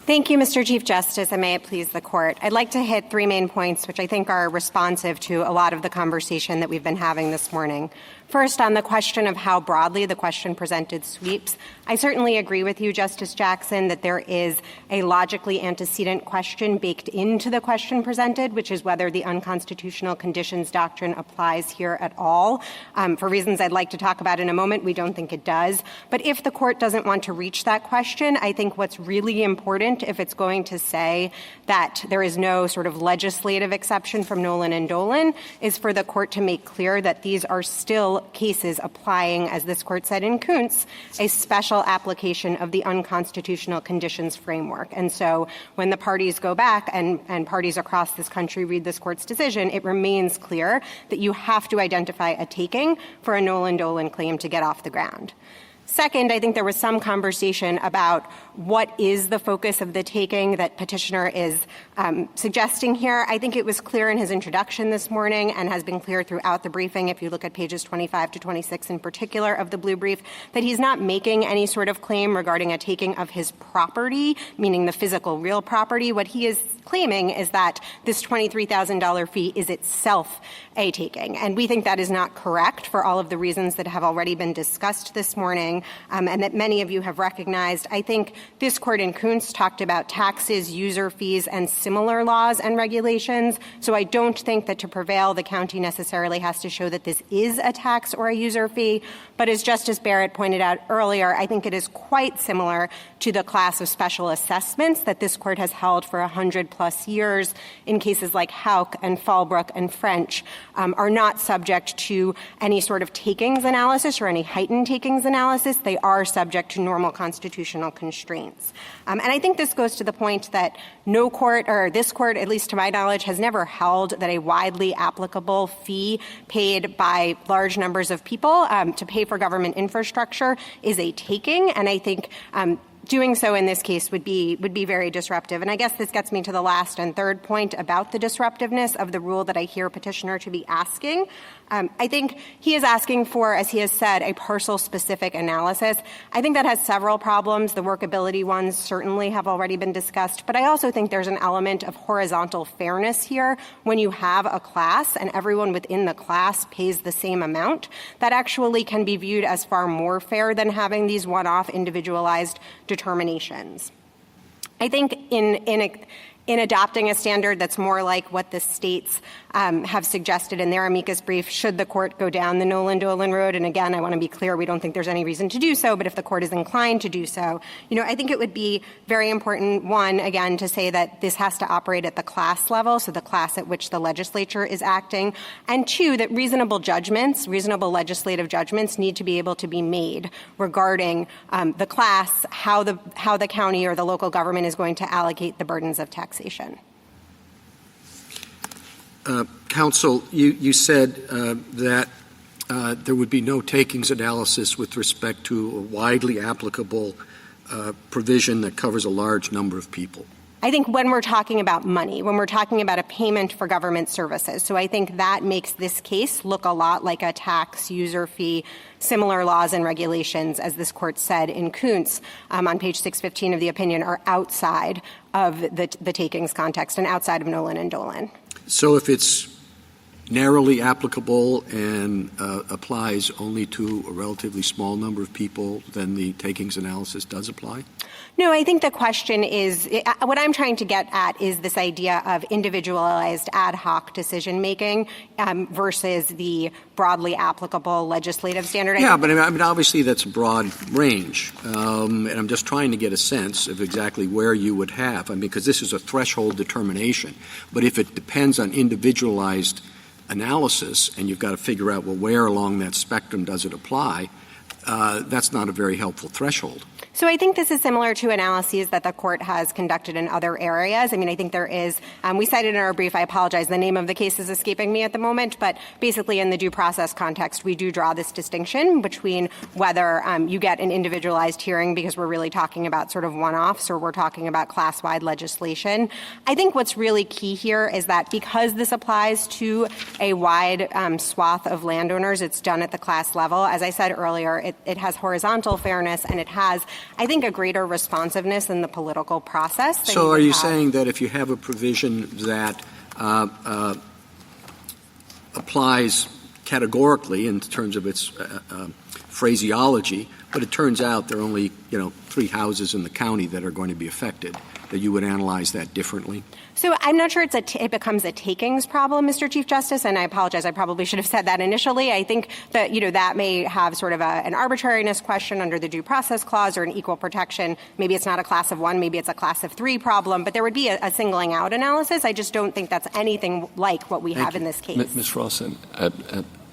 Thank you, Mr. Chief Justice, and may it please the Court. I'd like to hit three main points, which I think are responsive to a lot of the conversation that we've been having this morning. First, on the question of how broadly the question presented sweeps, I certainly agree with you, Justice Jackson, that there is a logically antecedent question baked into the question presented, which is whether the unconstitutional conditions doctrine applies here at all. For reasons I'd like to talk about in a moment, we don't think it does. But if the Court doesn't want to reach that question, I think what's really important, if it's going to say that there is no sort of legislative exception from Nolan and Dolan, is for the Court to make clear that these are still cases applying, as this Court said in Kuntz, a special application of the unconstitutional conditions framework. And so when the parties go back and parties across this country read this Court's decision, it remains clear that you have to identify a taking for a Nolan-Dolan claim to get off the ground. Second, I think there was some conversation about what is the focus of the taking that petitioner is suggesting here. I think it was clear in his introduction this morning and has been clear throughout the briefing, if you look at pages 25 to 26 in particular of the blue brief, that he's not making any sort of claim regarding a taking of his property, meaning the physical real property. What he is claiming is that this $23,000 fee is itself a taking. And we think that is not correct for all of the reasons that have already been discussed this morning and that many of you have recognized. I think this Court in Kuntz talked about taxes, user fees, and similar laws and regulations. So I don't think that to prevail, the county necessarily has to show that this is a tax or a user fee. But as Justice Barrett pointed out earlier, I think it is quite similar to the class of special assessments that this Court has held for 100+ years in cases like Houck and Fallbrook and French, are not subject to any sort of takings analysis or any heightened takings analysis. They are subject to normal constitutional constraints. And I think this goes to the point that no court, or this Court, at least to my knowledge, has never held that a widely applicable fee paid by large numbers of people to pay for government infrastructure is a taking. And I think doing so in this case would be very disruptive. And I guess this gets me to the last and third point about the disruptiveness of the rule that I hear petitioner to be asking. I think he is asking for, as he has said, a parcel-specific analysis. I think that has several problems. The workability ones certainly have already been discussed. But I also think there's an element of horizontal fairness here. When you have a class and everyone within the class pays the same amount, that actually can be viewed as far more fair than having these one-off individualized determinations. I think in adopting a standard that's more like what the states have suggested in their amicus brief, should the court go down the Nolan-Dolan road, and again, I want to be clear, we don't think there's any reason to do so, but if the court is inclined to do so, I think it would be very important, one, again, to say that this has to operate at the class level, so the class at which the legislature is acting, and two, that reasonable legislative judgments need to be able to be made regarding the class, how the county or the local government is going to allocate the burdens of taxation. Counsel, you said that there would be no takings analysis with respect to a widely applicable provision that covers a large number of people. I think when we're talking about money, when we're talking about a payment for government services, so I think that makes this case look a lot like a tax, user fee, similar laws and regulations, as this court said in Kuntz on page 615 of the opinion, are outside of the takings context and outside of Nolan and Dolan. So if it's narrowly applicable and applies only to a relatively small number of people, then the takings analysis does apply? No, I think the question is, what I'm trying to get at is this idea of individualized ad hoc decision-making versus the broadly applicable legislative standard. Yeah, but I mean, obviously that's a broad range. And I'm just trying to get a sense of exactly where you would have. Because this is a threshold determination. But if it depends on individualized analysis and you've got to figure out, well, where along that spectrum does it apply, that's not a very helpful threshold. So I think this is similar to analyses that the court has conducted in other areas. I mean, I think there is, we cited in our brief, I apologize, the name of the case is escaping me at the moment, but basically in the due process context, we do draw this distinction between whether you get an individualized hearing because we're really talking about sort of one-offs or we're talking about class-wide legislation. I think what's really key here is that because this applies to a wide swath of landowners, it's done at the class level. As I said earlier, it has horizontal fairness and it has, I think, a greater responsiveness in the political process. So are you saying that if you have a provision that applies categorically in terms of its phraseology, but it turns out there are only, 3 houses in the county that are going to be affected, that you would analyze that differently? So I'm not sure it becomes a takings problem, Mr. Chief Justice, and I apologize. I probably should have said that initially. I think that, that may have sort of an arbitrariness question under the Due Process Clause or an equal protection. Maybe it's not a class of 1, maybe it's a class of 3 problem, but there would be a singling out analysis. I just don't think that's anything like what we have in this case. Ms. Rawson,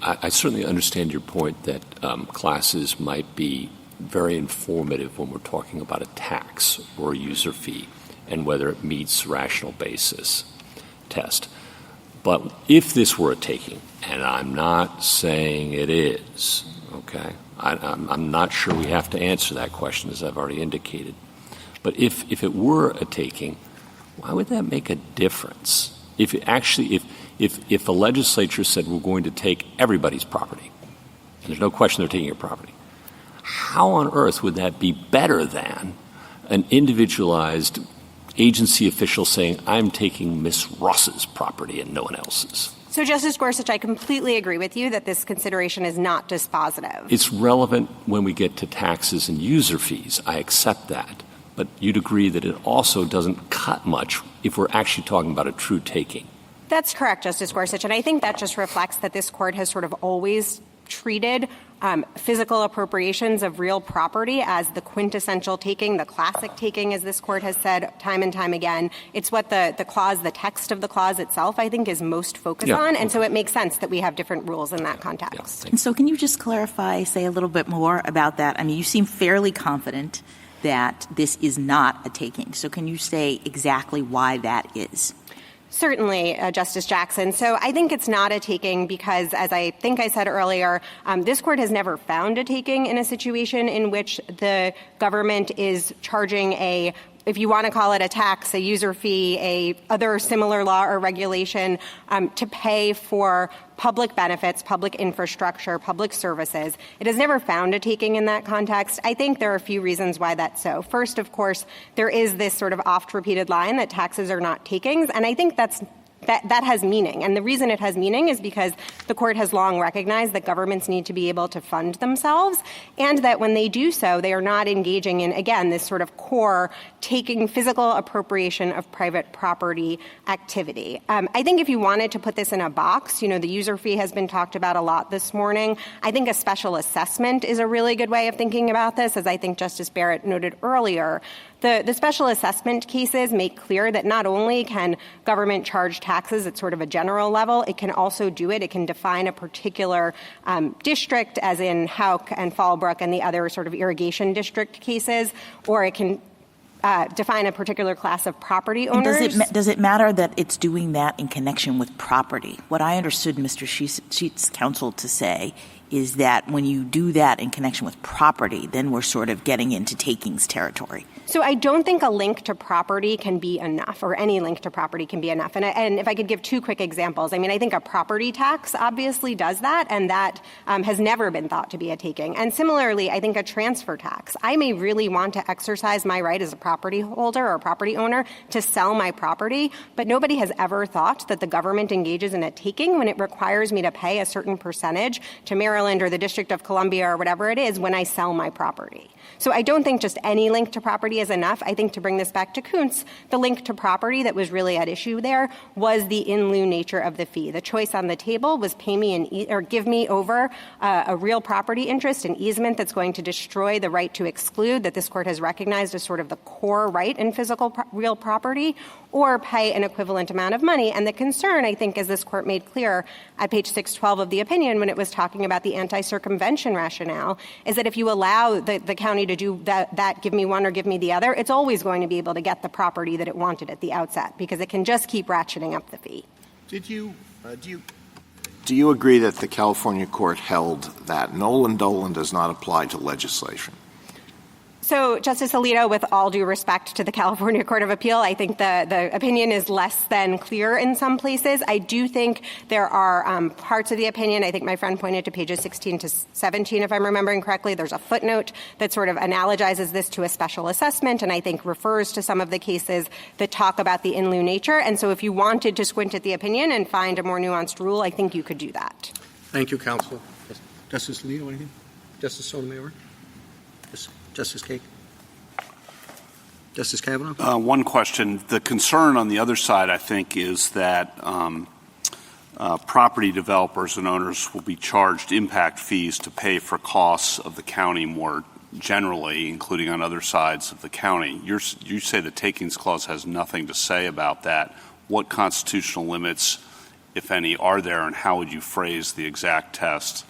I certainly understand your point that classes might be very informative when we're talking about a tax or a user fee and whether it meets rational basis test. But if this were a taking, and I'm not saying it is, okay, I'm not sure we have to answer that question, as I've already indicated. But if it were a taking, why would that make a difference? If the legislature said we're going to take everybody's property, and there's no question they're taking your property, how on earth would that be better than an individualized agency official saying, I'm taking Miss Ross's property and no one else's? So, Justice Gorsuch, I completely agree with you that this consideration is not dispositive. It's relevant when we get to taxes and user fees. I accept that. But you'd agree that it also doesn't cut much if we're actually talking about a true taking. That's correct, Justice Gorsuch. And I think that just reflects that this court has sort of always treated physical appropriations of real property as the quintessential taking, the classic taking, as this court has said time and time again. It's what the clause, the text of the clause itself, I think, is most focused on. And so it makes sense that we have different rules in that context. And so can you just clarify, say a little bit more about that? I mean, you seem fairly confident that this is not a taking. So can you say exactly why that is? Certainly, Justice Jackson. So I think it's not a taking because, as I think I said earlier, this court has never found a taking in a situation in which the government is charging if you want to call it a tax, a user fee, a other similar law or regulation to pay for public benefits, public infrastructure, public services. It has never found a taking in that context. I think there are a few reasons why that's so. First, of course, there is this sort of oft-repeated line that taxes are not takings, and I think that's that has meaning. And the reason it has meaning is because the court has long recognized that governments need to be able to fund themselves, and that when they do so, they are not engaging in, again, this sort of core taking physical appropriation of private property activity. I think if you wanted to put this in a box, the user fee has been talked about a lot this morning. I think a special assessment is a really good way of thinking about this, as I think Justice Barrett noted earlier. The special assessment cases make clear that not only can government charge taxes at sort of a general level, it can also do it. It can define a particular district, as in Houck and Fallbrook and the other sort of irrigation district cases, or it can define a particular class of property owners. Does it matter that it's doing that in connection with property? What I understood Mr. Sheetz's counsel to say is that when you do that in connection with property, then we're sort of getting into takings territory. So I don't think a link to property can be enough, or any link to property can be enough. And if I could give two quick examples, I think a property tax obviously does that, and that has never been thought to be a taking. And similarly, I think a transfer tax. I may really want to exercise my right as a property holder or property owner to sell my property, but nobody has ever thought that the government engages in a taking when it requires me to pay a certain percentage to Maryland or the District of Columbia or whatever it is when I sell my property. So I don't think just any link to property is enough. I think, to bring this back to Kuntz, the link to property that was really at issue there was the in lieu nature of the fee. The choice on the table was pay me or give me over a real property interest, an easement that's going to destroy the right to exclude that this court has recognized as sort of the core right in physical real property, or pay an equivalent amount of money. And the concern, I think, as this court made clear at page 612 of the opinion when it was talking about the anti-circumvention rationale, is that if you allow the county to do that give me one or give me the other, it's always going to be able to get the property that it wanted at the outset, because it can just keep ratcheting up the fee. Do you agree that the California court held that Nolan Dolan does not apply to legislation? So, Justice Alito, with all due respect to the California Court of Appeal, I think the opinion is less than clear in some places. I do think there are parts of the opinion. I think my friend pointed to pages 16 to 17, if I'm remembering correctly. There's a footnote that sort of analogizes this to a special assessment, and I think refers to some of the cases that talk about the in lieu nature. And so if you wanted to squint at the opinion and find a more nuanced rule, I think you could do that. Thank you, counsel. Justice Alito, anything? Justice Sotomayor? Justice Kagan? Justice Kavanaugh? One question. The concern on the other side, I think, is that property developers and owners will be charged impact fees to pay for costs of the county more generally, including on other sides of the county. You say the takings clause has nothing to say about that. What constitutional limits, if any, are there, and how would you phrase the exact test?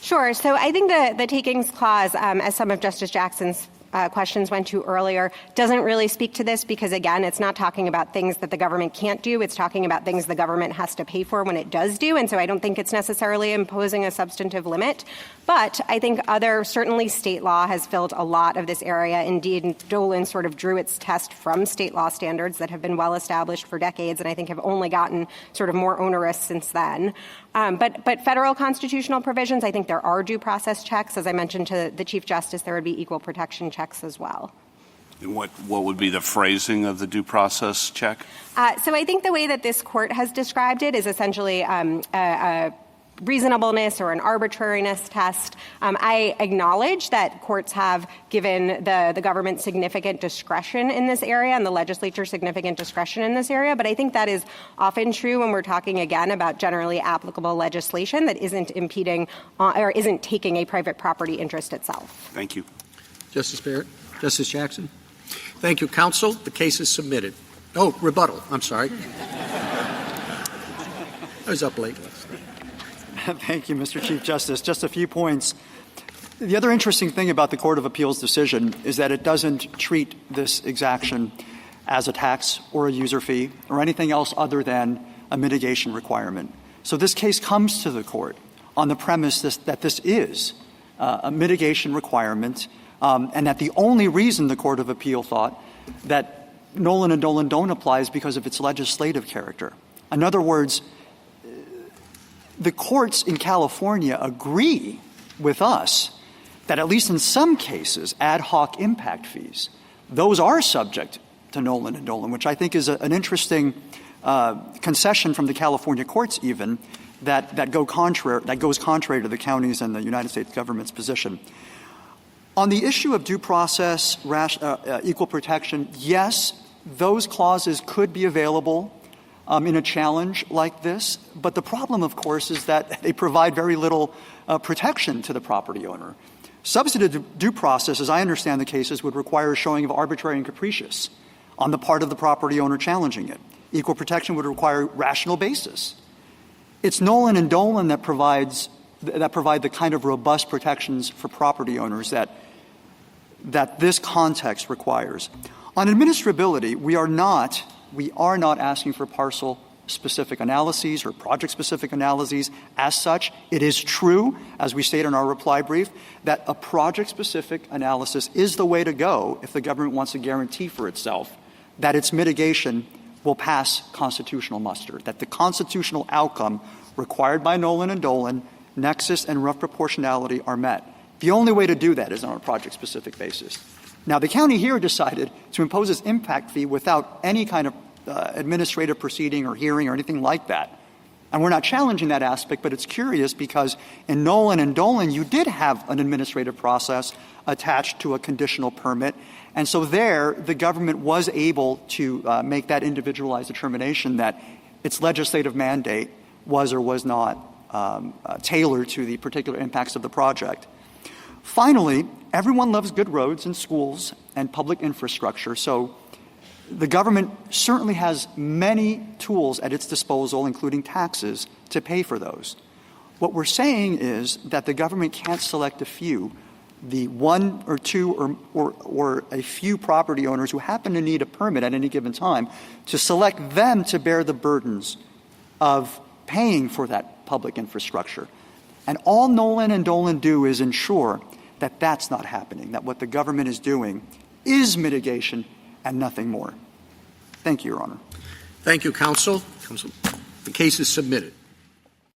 Sure. So I think the takings clause, as some of Justice Jackson's questions went to earlier, doesn't really speak to this because, again, it's not talking about things that the government can't do. It's talking about things the government has to pay for when it does do. And so I don't think it's necessarily imposing a substantive limit. But I think certainly state law has filled a lot of this area. Indeed, Dolan sort of drew its test from state law standards that have been well established for decades and I think have only gotten sort of more onerous since then. But federal constitutional provisions, I think there are due process checks. As I mentioned to the Chief Justice, there would be equal protection checks as well. And what would be the phrasing of the due process check? So I think the way that this court has described it is essentially a reasonableness or an arbitrariness test. I acknowledge that courts have given the government significant discretion in this area and the legislature significant discretion in this area, but I think that is often true when we're talking, again, about generally applicable legislation that isn't impeding or isn't taking a private property interest itself. Thank you. Justice Barrett? Justice Jackson? Thank you, counsel. The case is submitted. Oh, rebuttal. I'm sorry. I was up late last night. Thank you, Mr. Chief Justice. Just a few points. The other interesting thing about the Court of Appeals decision is that it doesn't treat this exaction as a tax or a user fee or anything else other than a mitigation requirement. So this case comes to the court on the premise that this is a mitigation requirement and that the only reason the Court of Appeal thought that Nolan and Dolan don't apply is because of its legislative character. In other words, the courts in California agree with us that at least in some cases, ad hoc impact fees, those are subject to Nolan and Dolan, which I think is an interesting concession from the California courts even that goes contrary to the county's and the United States government's position. On the issue of due process, equal protection, yes, those clauses could be available in a challenge like this. But the problem, of course, is that they provide very little protection to the property owner. Substantive due process, as I understand the cases, would require a showing of arbitrary and capricious on the part of the property owner challenging it. Equal protection would require rational basis. It's Nolan and Dolan that provide the kind of robust protections for property owners that this context requires. On administrability, we are not asking for parcel-specific analyses or project-specific analyses. As such, it is true, as we state in our reply brief, that a project-specific analysis is the way to go if the government wants to guarantee for itself that its mitigation will pass constitutional muster, that the constitutional outcome required by Nolan and Dolan, nexus and rough proportionality are met. The only way to do that is on a project-specific basis. Now, the county here decided to impose this impact fee without any kind of administrative proceeding or hearing or anything like that. And we're not challenging that aspect, but it's curious because in Nolan and Dolan, you did have an administrative process attached to a conditional permit. And so there, the government was able to make that individualized determination that its legislative mandate was or was not tailored to the particular impacts of the project. Finally, everyone loves good roads and schools and public infrastructure, so the government certainly has many tools at its disposal, including taxes, to pay for those. What we're saying is that the government can't select a few, the one or two or a few property owners who happen to need a permit at any given time, to select them to bear the burdens of paying for that public infrastructure. And all Nolan and Dolan do is ensure that that's not happening, that what the government is doing is mitigation and nothing more. Thank you, Your Honor. Thank you, counsel. The case is submitted.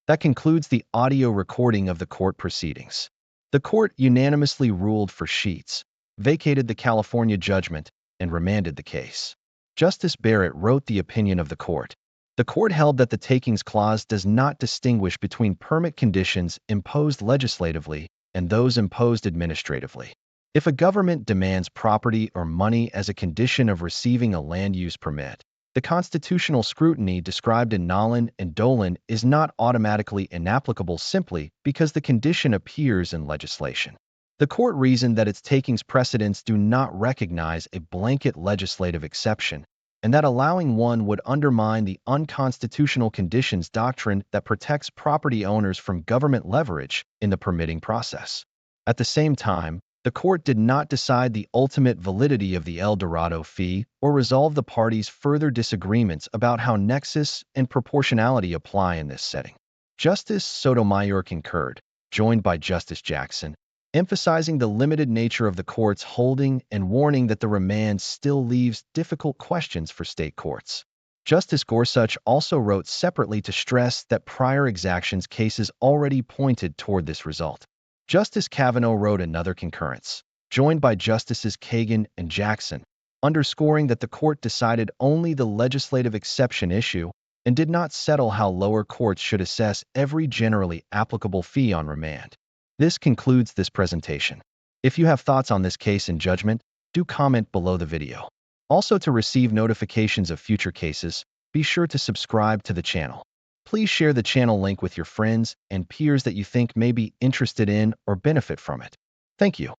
That concludes the audio recording of the court proceedings. The court unanimously ruled for Sheetz, vacated the California judgment, and remanded the case. Justice Barrett wrote the opinion of the court. The court held that the Takings Clause does not distinguish between permit conditions imposed legislatively and those imposed administratively. If a government demands property or money as a condition of receiving a land use permit, the constitutional scrutiny described in Nolan and Dolan is not automatically inapplicable simply because the condition appears in legislation. The court reasoned that its takings precedents do not recognize a blanket legislative exception, and that allowing one would undermine the unconstitutional conditions doctrine that protects property owners from government leverage in the permitting process. At the same time, the court did not decide the ultimate validity of the El Dorado fee or resolve the parties' further disagreements about how nexus and proportionality apply in this setting. Justice Sotomayor concurred, joined by Justice Jackson, emphasizing the limited nature of the court's holding and warning that the remand still leaves difficult questions for state courts. Justice Gorsuch also wrote separately to stress that prior exactions cases already pointed toward this result. Justice Kavanaugh wrote another concurrence, joined by Justices Kagan and Jackson, underscoring that the court decided only the legislative exception issue and did not settle how lower courts should assess every generally applicable fee on remand. This concludes this presentation. If you have thoughts on this case and judgment, do comment below the video. Also, to receive notifications of future cases, be sure to subscribe to the channel. Please share the channel link with your friends and peers that you think may be interested in or benefit from it. Thank you.